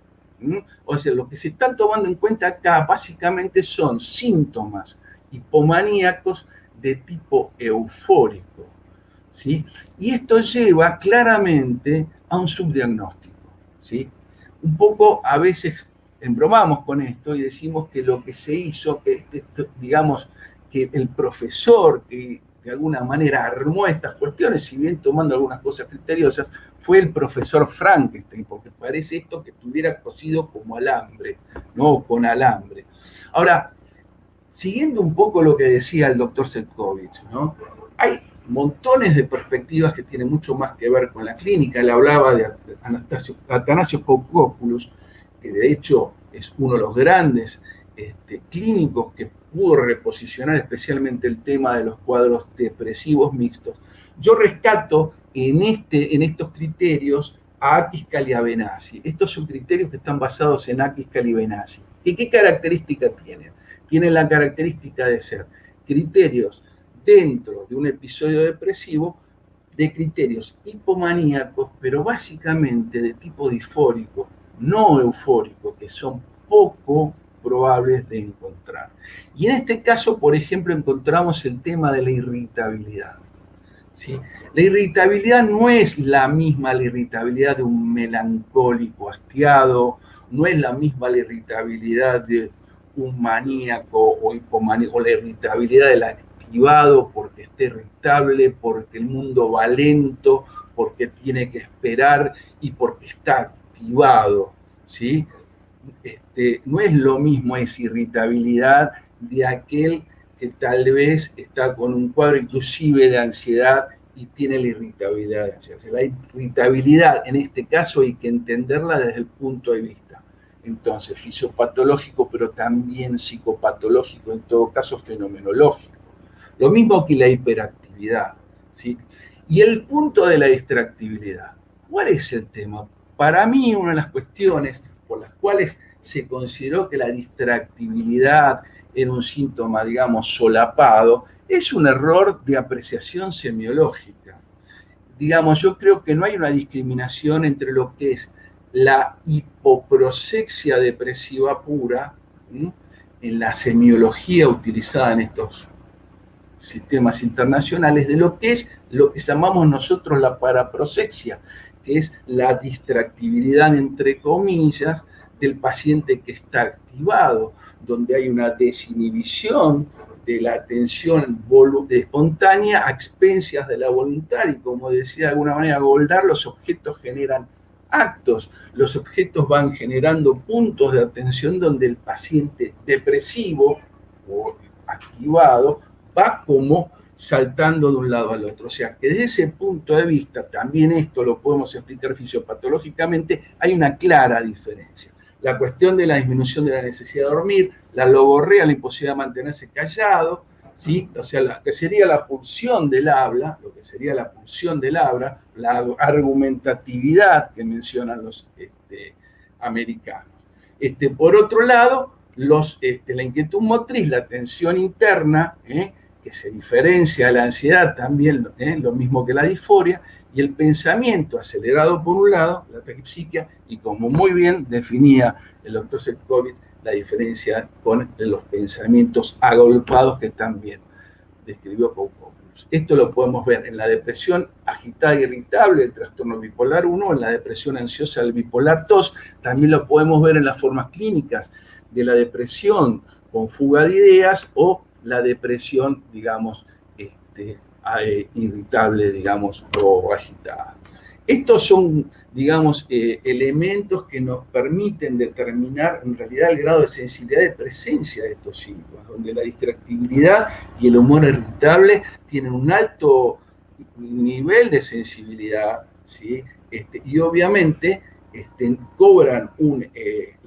O sea, lo que se están tomando en cuenta acá básicamente son síntomas hipomaníacos de tipo eufórico, ¿sí? Y esto lleva claramente a un subdiagnóstico, ¿sí? Un poco a veces embromamos con esto y decimos que lo que se hizo, que digamos, que el profesor que de alguna manera armó estas cuestiones, si bien tomando algunas cosas criteriosas, fue el profesor Frankenstein, porque parece esto que estuviera cosido como alambre, ¿no? Con alambre. Ahora, siguiendo un poco lo que decía el doctor Setkovich, ¿no? Hay montones de perspectivas que tienen mucho más que ver con la clínica. Él hablaba de Atanasio Kokopoulos, que de hecho es uno de los grandes clínicos que pudo reposicionar especialmente el tema de los cuadros depresivos mixtos. Yo rescato en estos criterios a Akiscal y a Benassi. Estos son criterios que están basados en Akiscal y Benassi. ¿Y qué característica tienen? Tienen la característica de ser criterios dentro de un episodio depresivo, de criterios hipomaníacos, pero básicamente de tipo disfórico, no eufórico, que son poco probables de encontrar. Y en este caso, por ejemplo, encontramos el tema de la irritabilidad. ¿Sí? La irritabilidad no es la misma la irritabilidad de un melancólico hastiado, no es la misma la irritabilidad de un maníaco o hipomaníaco, la irritabilidad del activado porque está irritable, porque el mundo va lento, porque tiene que esperar y porque está activado, ¿sí? No es lo mismo esa irritabilidad de aquel que tal vez está con un cuadro inclusive de ansiedad y tiene la irritabilidad de ansiedad. La irritabilidad, en este caso, hay que entenderla desde el punto de vista, entonces, fisiopatológico, pero también psicopatológico, en todo caso, fenomenológico. Lo mismo que la hiperactividad, ¿sí? Y el punto de la distractibilidad. ¿Cuál es el tema? Para mí, una de las cuestiones por las cuales se consideró que la distractibilidad era un síntoma, digamos, solapado, es un error de apreciación semiológica. Digamos, yo creo que no hay una discriminación entre lo que es la hipoprosexia depresiva pura, ¿sí?, en la semiología utilizada en estos sistemas internacionales, de lo que es lo que llamamos nosotros la paraprosexia, que es la distractibilidad, entre comillas, del paciente que está activado, donde hay una desinhibición de la atención espontánea a expensas de la voluntad, y como decía de alguna manera Goldar, los objetos generan actos, los objetos van generando puntos de atención donde el paciente depresivo o activado va como saltando de un lado al otro. O sea, que desde ese punto de vista, también esto lo podemos explicar fisiopatológicamente, hay una clara diferencia. La cuestión de la disminución de la necesidad de dormir, la logorrea, la imposibilidad de mantenerse callado, ¿sí? O sea, lo que sería la pulsión del habla, la argumentatividad que mencionan los americanos. Por otro lado, la inquietud motriz, la tensión interna, que se diferencia de la ansiedad también, lo mismo que la disforia, y el pensamiento acelerado por un lado, la taquipsiquia, y como muy bien definía el doctor Setkovich, la diferencia con los pensamientos agolpados que también describió Koukoulios. Esto lo podemos ver en la depresión agitada e irritable, el trastorno bipolar 1, en la depresión ansiosa del bipolar 2, también lo podemos ver en las formas clínicas de la depresión con fuga de ideas o la depresión, digamos, irritable, digamos, o agitada. Estos son, digamos, elementos que nos permiten determinar en realidad el grado de sensibilidad de presencia de estos síntomas, donde la distractibilidad y el humor irritable tienen un alto nivel de sensibilidad, ¿sí? Y obviamente la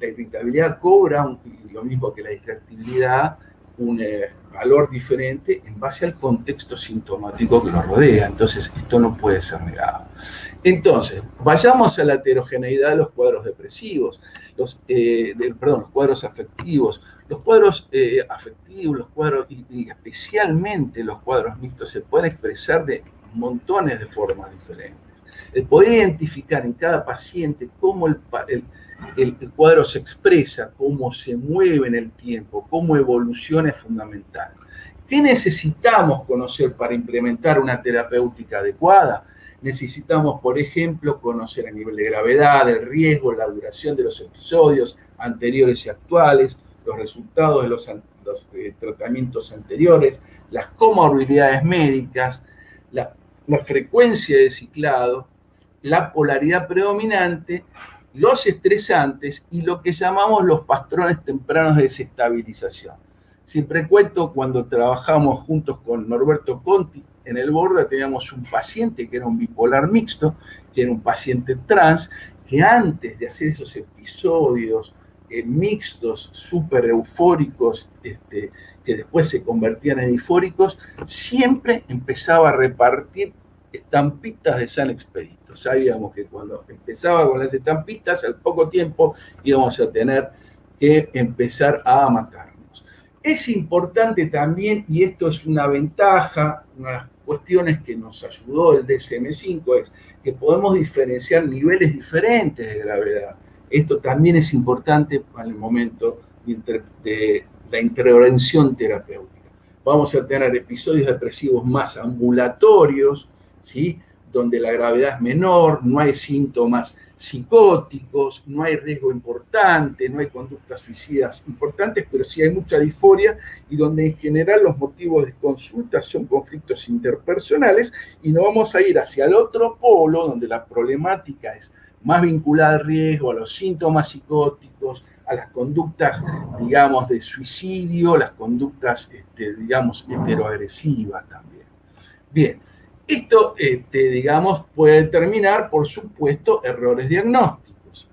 irritabilidad cobra, lo mismo que la distractibilidad, un valor diferente en base al contexto sintomático que lo rodea. Entonces, esto no puede ser negado. Entonces, vayamos a la heterogeneidad de los cuadros depresivos, los cuadros afectivos. Los cuadros afectivos, y especialmente los cuadros mixtos, se pueden expresar de montones de formas diferentes. El poder identificar en cada paciente cómo el cuadro se expresa, cómo se mueve en el tiempo, cómo evoluciona es fundamental. ¿Qué necesitamos conocer para implementar una terapéutica adecuada? Necesitamos, por ejemplo, conocer el nivel de gravedad, el riesgo, la duración de los episodios anteriores y actuales, los resultados de los tratamientos anteriores, las comorbilidades médicas, la frecuencia de ciclado, la polaridad predominante, los estresantes y lo que llamamos los patrones tempranos de desestabilización. Siempre cuento, cuando trabajamos juntos con Norberto Conti en el Borda, teníamos un paciente que era un bipolar mixto, que era un paciente trans, que antes de hacer esos episodios mixtos, súper eufóricos, que después se convertían en eufóricos, siempre empezaba a repartir estampitas de San Expedito. Sabíamos que cuando empezaba con las estampitas, al poco tiempo íbamos a tener que empezar a matarnos. Es importante también, y esto es una ventaja, una de las cuestiones que nos ayudó el DSM-5, es que podemos diferenciar niveles diferentes de gravedad. Esto también es importante para el momento de la intervención terapéutica. Vamos a tener episodios depresivos más ambulatorios, ¿sí?, donde la gravedad es menor, no hay síntomas psicóticos, no hay riesgo importante, no hay conductas suicidas importantes, pero sí hay mucha disforia y donde en general los motivos de consulta son conflictos interpersonales, y nos vamos a ir hacia el otro polo, donde la problemática es más vinculada al riesgo, a los síntomas psicóticos, a las conductas, digamos, de suicidio, las conductas, digamos, heteroagresivas también. Bien. Esto, digamos, puede determinar, por supuesto, errores diagnósticos.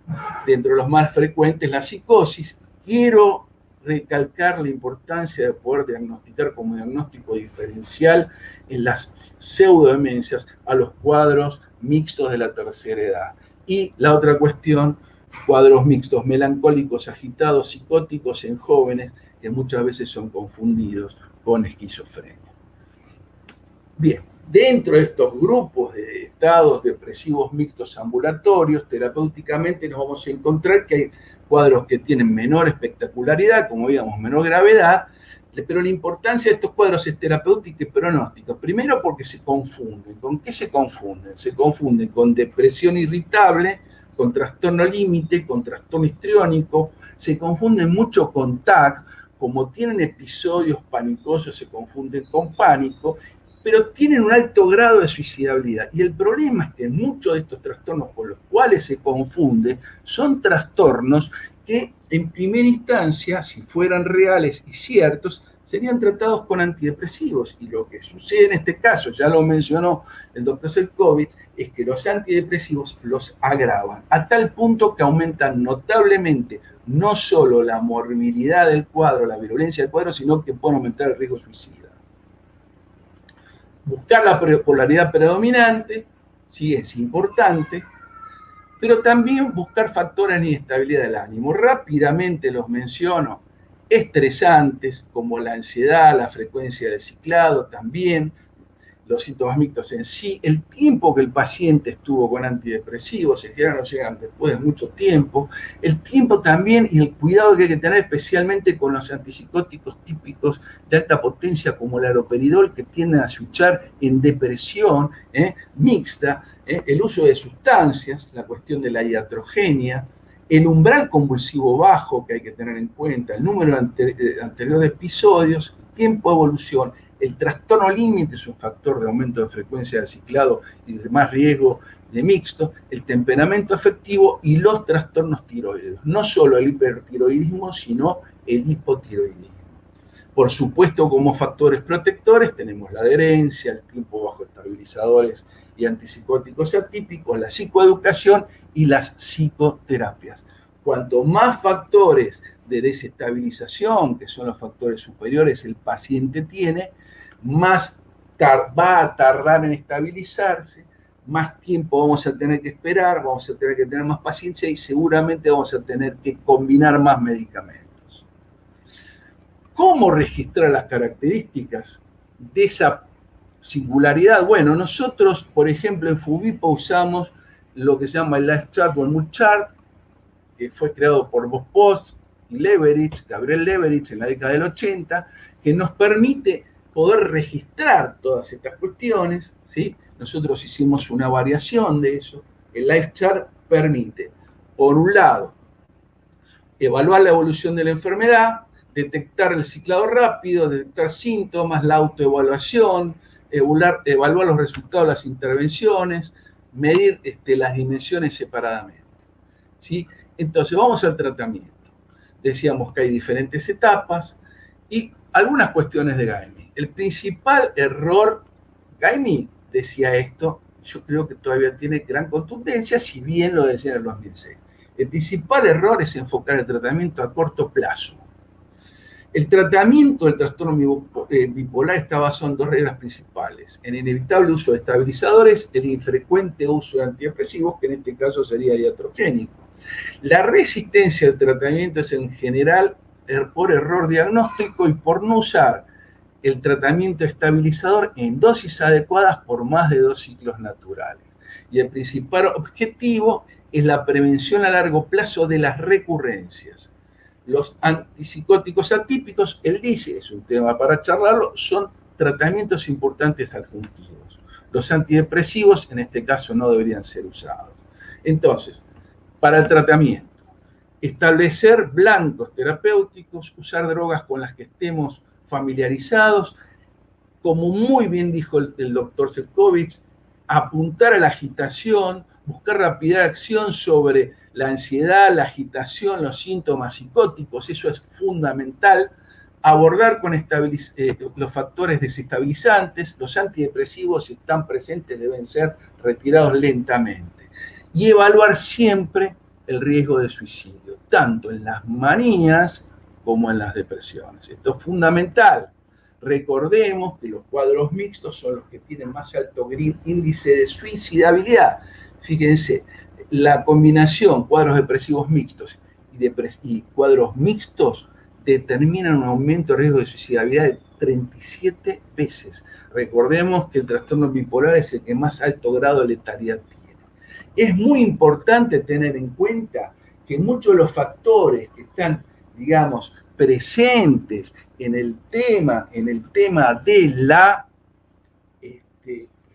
Dentro de los más frecuentes, la psicosis. Quiero recalcar la importancia de poder diagnosticar como diagnóstico diferencial en las pseudodemencias a los cuadros mixtos de la tercera edad. Y la otra cuestión, cuadros mixtos melancólicos, agitados, psicóticos en jóvenes, que muchas veces son confundidos con esquizofrenia. Bien. Dentro de estos grupos de estados depresivos mixtos ambulatorios, terapéuticamente nos vamos a encontrar que hay cuadros que tienen menor espectacularidad, como digamos, menor gravedad, pero la importancia de estos cuadros es terapéutica y pronóstica. Primero porque se confunden. ¿Con qué se confunden? Se confunden con depresión irritable, con trastorno límite, con trastorno histriónico, se confunden mucho con TAC, como tienen episodios panicosos, se confunden con pánico, pero tienen un alto grado de suicidabilidad. Y el problema es que muchos de estos trastornos con los cuales se confunde son trastornos que en primera instancia, si fueran reales y ciertos, serían tratados con antidepresivos. Y lo que sucede en este caso, ya lo mencionó el doctor Selkovich, es que los antidepresivos los agravan, a tal punto que aumentan notablemente no solo la morbilidad del cuadro, la virulencia del cuadro, sino que pueden aumentar el riesgo suicida. Buscar la polaridad predominante, sí, es importante, pero también buscar factores de inestabilidad del ánimo. Rápidamente los menciono: estresantes, como la ansiedad, la frecuencia del ciclado, también los síntomas mixtos en sí, el tiempo que el paciente estuvo con antidepresivos, en general no llegan después de mucho tiempo, el tiempo también y el cuidado que hay que tener especialmente con los antipsicóticos típicos de alta potencia como el haloperidol, que tienden a switchar en depresión mixta, el uso de sustancias, la cuestión de la iatrogenia, el umbral convulsivo bajo que hay que tener en cuenta, el número anterior de episodios, tiempo de evolución. El trastorno límite es un factor de aumento de frecuencia de ciclado y de más riesgo de mixto, el temperamento afectivo y los trastornos tiroideos. No solo el hipertiroidismo, sino el hipotiroidismo. Por supuesto, como factores protectores tenemos la adherencia, el tiempo bajo estabilizadores y antipsicóticos atípicos, la psicoeducación y las psicoterapias. Cuanto más factores de desestabilización, que son los factores superiores, el paciente tiene, más va a tardar en estabilizarse, más tiempo vamos a tener que esperar, vamos a tener que tener más paciencia y seguramente vamos a tener que combinar más medicamentos. ¿Cómo registrar las características de esa singularidad? Bueno, nosotros, por ejemplo, en FUBIPA usamos lo que se llama el Life Chart o el Mood Chart, que fue creado por Bob Post y Leverich, Gabriel Leverich, en la década del 80, que nos permite poder registrar todas estas cuestiones, ¿sí? Nosotros hicimos una variación de eso. El Life Chart permite, por un lado, evaluar la evolución de la enfermedad, detectar el ciclado rápido, detectar síntomas, la autoevaluación, evaluar los resultados de las intervenciones, medir las dimensiones separadamente, ¿sí? Entonces, vamos al tratamiento. Decíamos que hay diferentes etapas y algunas cuestiones de Guymy. El principal error, Guymy decía esto, yo creo que todavía tiene gran contundencia, si bien lo decía en el 2006. El principal error es enfocar el tratamiento a corto plazo. El tratamiento del trastorno bipolar está basado en dos reglas principales: en el inevitable uso de estabilizadores, el infrecuente uso de antidepresivos, que en este caso sería iatrogénico. La resistencia al tratamiento es en general por error diagnóstico y por no usar el tratamiento estabilizador en dosis adecuadas por más de 2 ciclos naturales. Y el principal objetivo es la prevención a largo plazo de las recurrencias. Los antipsicóticos atípicos, él dice, es un tema para charlarlo, son tratamientos importantes adjuntivos. Los antidepresivos, en este caso, no deberían ser usados. Entonces, para el tratamiento, establecer blancos terapéuticos, usar drogas con las que estemos familiarizados, como muy bien dijo el doctor Sefcovic, apuntar a la agitación, buscar rapidez de acción sobre la ansiedad, la agitación, los síntomas psicóticos, eso es fundamental. Abordar con los factores desestabilizantes, los antidepresivos, si están presentes, deben ser retirados lentamente. Y evaluar siempre el riesgo de suicidio, tanto en las manías como en las depresiones. Esto es fundamental. Recordemos que los cuadros mixtos son los que tienen más alto índice de suicidabilidad. Fíjense, la combinación cuadros depresivos mixtos y cuadros mixtos determinan un aumento de riesgo de suicidabilidad de 37 veces. Recordemos que el trastorno bipolar es el que más alto grado de letalidad tiene. Es muy importante tener en cuenta que muchos de los factores que están, digamos, presentes en el tema de la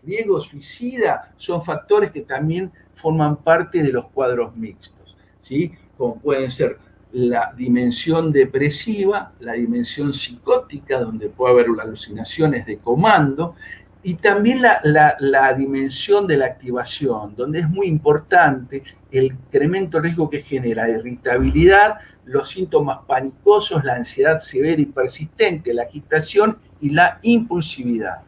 riesgo suicida son factores que también forman parte de los cuadros mixtos, ¿sí? Como pueden ser la dimensión depresiva, la dimensión psicótica, donde puede haber alucinaciones de comando, y también la dimensión de la activación, donde es muy importante el incremento de riesgo que genera irritabilidad, los síntomas panicosos, la ansiedad severa y persistente, la agitación y la impulsividad.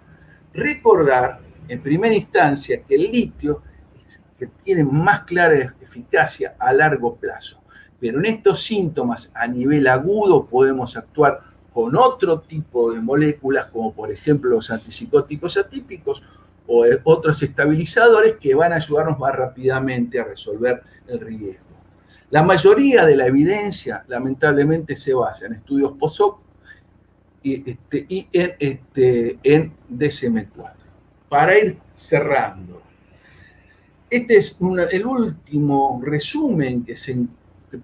Recordar, en primera instancia, que el litio que tiene más clara eficacia a largo plazo, pero en estos síntomas a nivel agudo podemos actuar con otro tipo de moléculas, como por ejemplo los antipsicóticos atípicos o otros estabilizadores que van a ayudarnos más rápidamente a resolver el riesgo. La mayoría de la evidencia, lamentablemente, se basa en estudios post-hoc y en DSM-4. Para ir cerrando, este es el último resumen que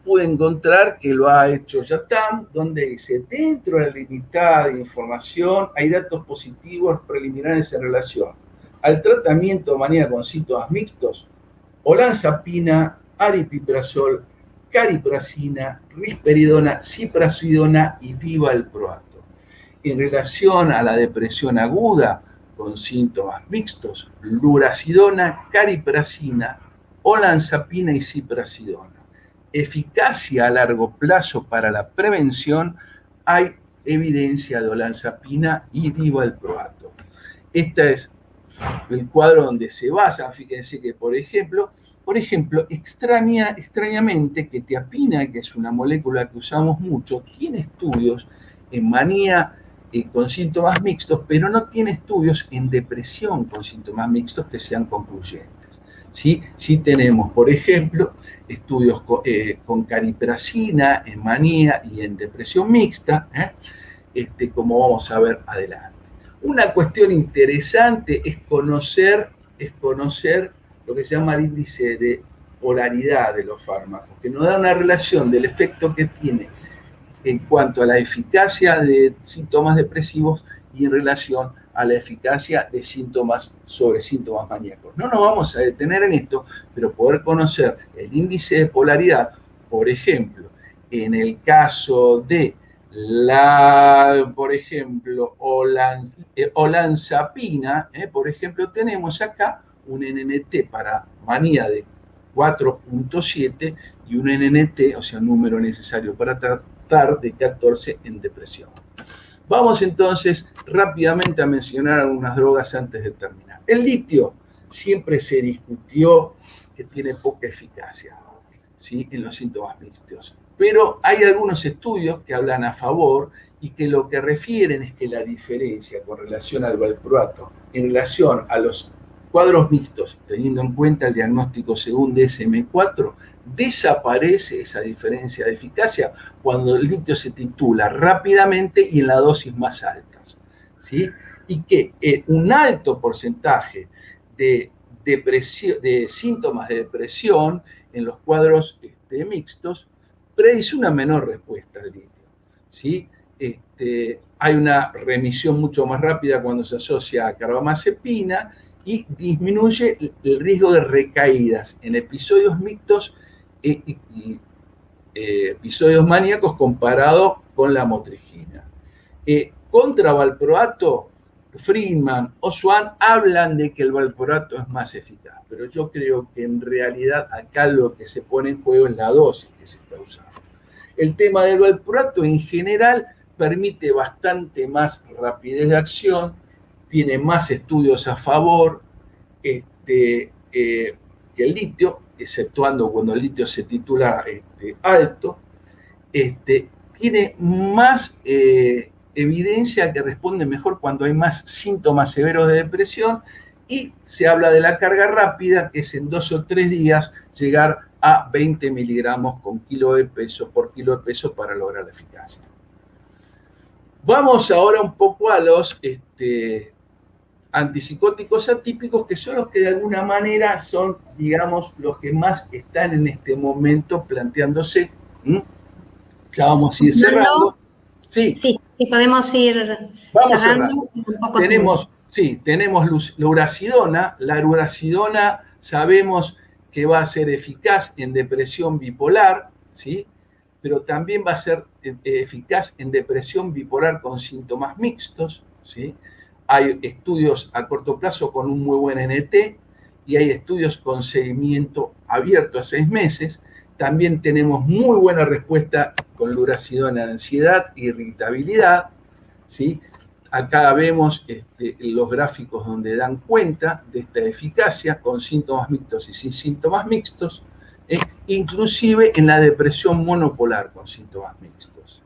pude encontrar, que lo ha hecho Yatam, donde dice, dentro de la limitada información hay datos positivos preliminares en relación al tratamiento de manía con síntomas mixtos, olanzapina, aripiprazol, cariprazina, risperidona, ziprasidona y divalproato. En relación a la depresión aguda con síntomas mixtos, lurasidona, cariprazina, olanzapina y ziprasidona. Eficacia a largo plazo para la prevención, hay evidencia de olanzapina y divalproato. Este es el cuadro donde se basa. Fíjense que, por ejemplo, extrañamente, quetiapina, que es una molécula que usamos mucho, tiene estudios en manía con síntomas mixtos, pero no tiene estudios en depresión con síntomas mixtos que sean concluyentes. Sí tenemos, por ejemplo, estudios con cariprazina en manía y en depresión mixta, como vamos a ver adelante. Una cuestión interesante es conocer lo que se llama el índice de polaridad de los fármacos, que nos da una relación del efecto que tiene en cuanto a la eficacia de síntomas depresivos y en relación a la eficacia de síntomas sobre síntomas maníacos. No nos vamos a detener en esto, pero poder conocer el índice de polaridad, por ejemplo, en el caso de por ejemplo, olanzapina, por ejemplo, tenemos acá un NNT para manía de 4.7 y un NNT, o sea, un número necesario para tratar de 14 en depresión. Vamos entonces rápidamente a mencionar algunas drogas antes de terminar. El litio siempre se discutió que tiene poca eficacia, ¿sí?, en los síntomas mixtos. Pero hay algunos estudios que hablan a favor y que lo que refieren es que la diferencia con relación al valproato en relación a los cuadros mixtos, teniendo en cuenta el diagnóstico según DSM-4, desaparece esa diferencia de eficacia cuando el litio se titula rápidamente y en las dosis más altas, ¿sí? Y que un alto porcentaje de síntomas de depresión en los cuadros mixtos predice una menor respuesta al litio, ¿sí? Hay una remisión mucho más rápida cuando se asocia a carbamazepina y disminuye el riesgo de recaídas en episodios mixtos y episodios maníacos comparado con la motrigina. Contra valproato, Friedman o Swan hablan de que el valproato es más eficaz, pero yo creo que en realidad acá lo que se pone en juego es la dosis que se está usando. El tema del valproato en general permite bastante más rapidez de acción, tiene más estudios a favor que el litio, exceptuando cuando el litio se titula alto, tiene más evidencia que responde mejor cuando hay más síntomas severos de depresión, y se habla de la carga rápida, que es en 2 o 3 días llegar a 20 miligramos por kilo de peso para lograr la eficacia. Vamos ahora un poco a los antipsicóticos atípicos, que son los que de alguna manera son, digamos, los que más están en este momento planteándose. Ya vamos a ir cerrando. Sí, podemos ir cerrando. Tenemos lurasidona. La lurasidona sabemos que va a ser eficaz en depresión bipolar, ¿sí? Pero también va a ser eficaz en depresión bipolar con síntomas mixtos, ¿sí? Hay estudios a corto plazo con un muy buen NT y hay estudios con seguimiento abierto a 6 meses. También tenemos muy buena respuesta con lurasidona en ansiedad e irritabilidad, ¿sí? Acá vemos los gráficos donde dan cuenta de esta eficacia con síntomas mixtos y sin síntomas mixtos, inclusive en la depresión monopolar con síntomas mixtos.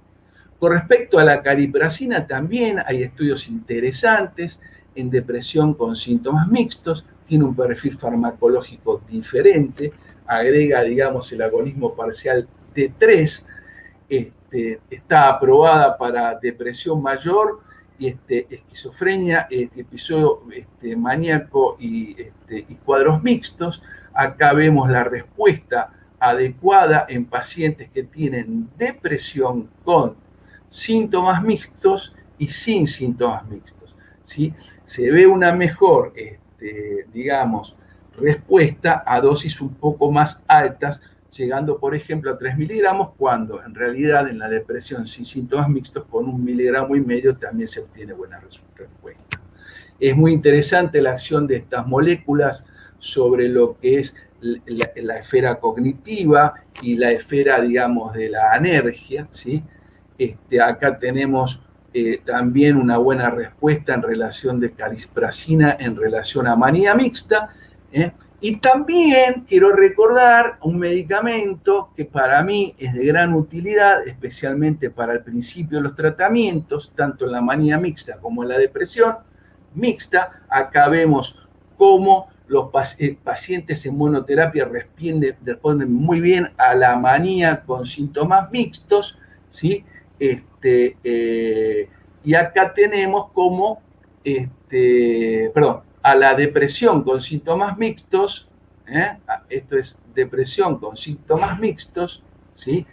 Con respecto a la cariprazina también hay estudios interesantes en depresión con síntomas mixtos, tiene un perfil farmacológico diferente, agrega, digamos, el agonismo parcial T3, está aprobada para depresión mayor y esquizofrenia, episodio maníaco y cuadros mixtos. Acá vemos la respuesta adecuada en pacientes que tienen depresión con síntomas mixtos y sin síntomas mixtos, ¿sí? Se ve una mejor, digamos, respuesta a dosis un poco más altas, llegando, por ejemplo, a 3 miligramos, cuando en realidad en la depresión sin síntomas mixtos con 1,5 miligramos también se obtiene buena respuesta. Es muy interesante la acción de estas moléculas sobre lo que es la esfera cognitiva y la esfera, digamos, de la anergia, ¿sí? Acá tenemos también una buena respuesta en relación de cariprazina en relación a manía mixta, y también quiero recordar un medicamento que para mí es de gran utilidad, especialmente para el principio de los tratamientos, tanto en la manía mixta como en la depresión mixta. Acá vemos cómo los pacientes en monoterapia responden muy bien a la manía con síntomas mixtos, ¿sí? Y acá tenemos como, a la depresión con síntomas mixtos, esto es depresión con síntomas mixtos, ¿sí?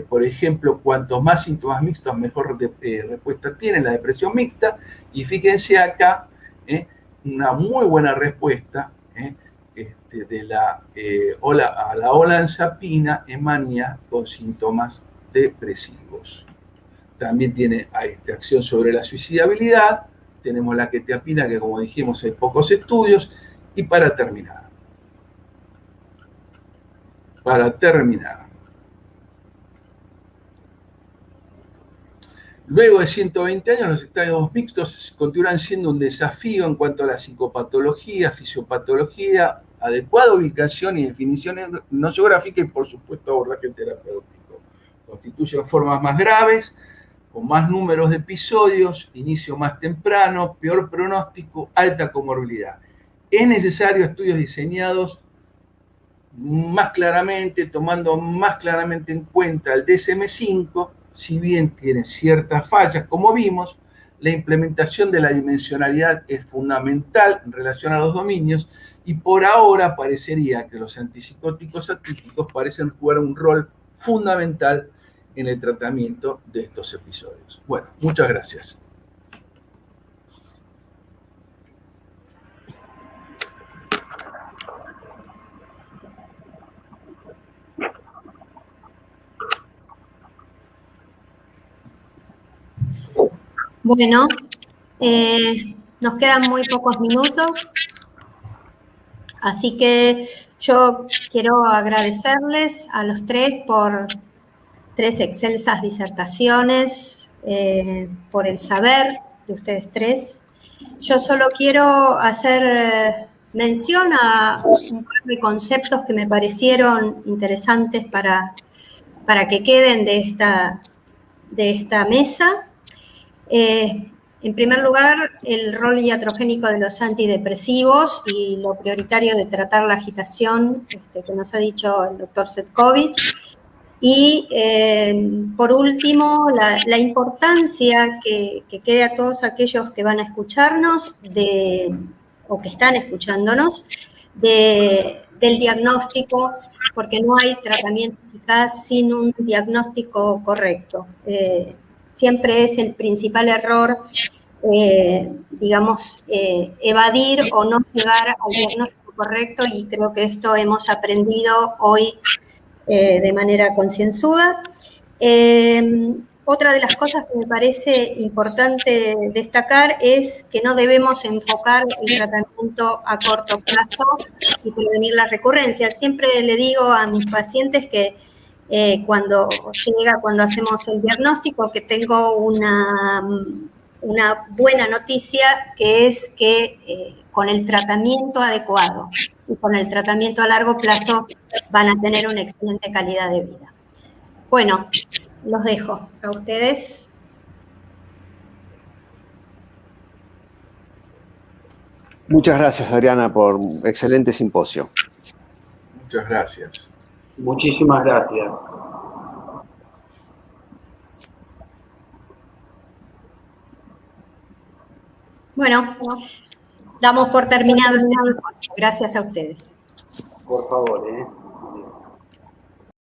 Por ejemplo, cuantos más síntomas mixtos, mejor respuesta tiene la depresión mixta, y fíjense acá, una muy buena respuesta de la olanzapina en manía con síntomas depresivos. También tiene acción sobre la suicidabilidad. Tenemos la quetiapina, que como dijimos hay pocos estudios. Y para terminar, luego de 120 años, los estados mixtos continúan siendo un desafío en cuanto a la psicopatología, fisiopatología, adecuada ubicación y definición nosográfica y, por supuesto, abordaje terapéutico. Constituyen formas más graves, con más números de episodios, inicio más temprano, peor pronóstico, alta comorbilidad. Es necesario estudios diseñados más claramente, tomando más claramente en cuenta el DSM-5, si bien tiene ciertas fallas, como vimos. La implementación de la dimensionalidad es fundamental en relación a los dominios, y por ahora parecería que los antipsicóticos atípicos parecen jugar un rol fundamental en el tratamiento de estos episodios. Bueno, muchas gracias. Bueno, nos quedan muy pocos minutos, así que yo quiero agradecerles a los tres por 3 excelsas disertaciones, por el saber de ustedes 3. Yo solo quiero hacer mención a un par de conceptos que me parecieron interesantes para que queden de esta mesa. En primer lugar, el rol iatrogénico de los antidepresivos y lo prioritario de tratar la agitación, que nos ha dicho el doctor Cvetković. Y, por último, la importancia que quede a todos aquellos que van a escucharnos o que están escuchándonos del diagnóstico, porque no hay tratamiento eficaz sin un diagnóstico correcto. Siempre es el principal error, digamos, evadir o no llegar al diagnóstico correcto, y creo que esto hemos aprendido hoy de manera concienzuda. Otra de las cosas que me parece importante destacar es que no debemos enfocar el tratamiento a corto plazo y prevenir las recurrencias. Siempre le digo a mis pacientes que cuando hacemos el diagnóstico, que tengo una buena noticia, que es que con el tratamiento adecuado y con el tratamiento a largo plazo van a tener una excelente calidad de vida. Bueno, los dejo a ustedes. Muchas gracias, Adriana, por un excelente simposio. Muchas gracias. Muchísimas gracias. Bueno, damos por terminado este simposio. Gracias a ustedes. Por favor,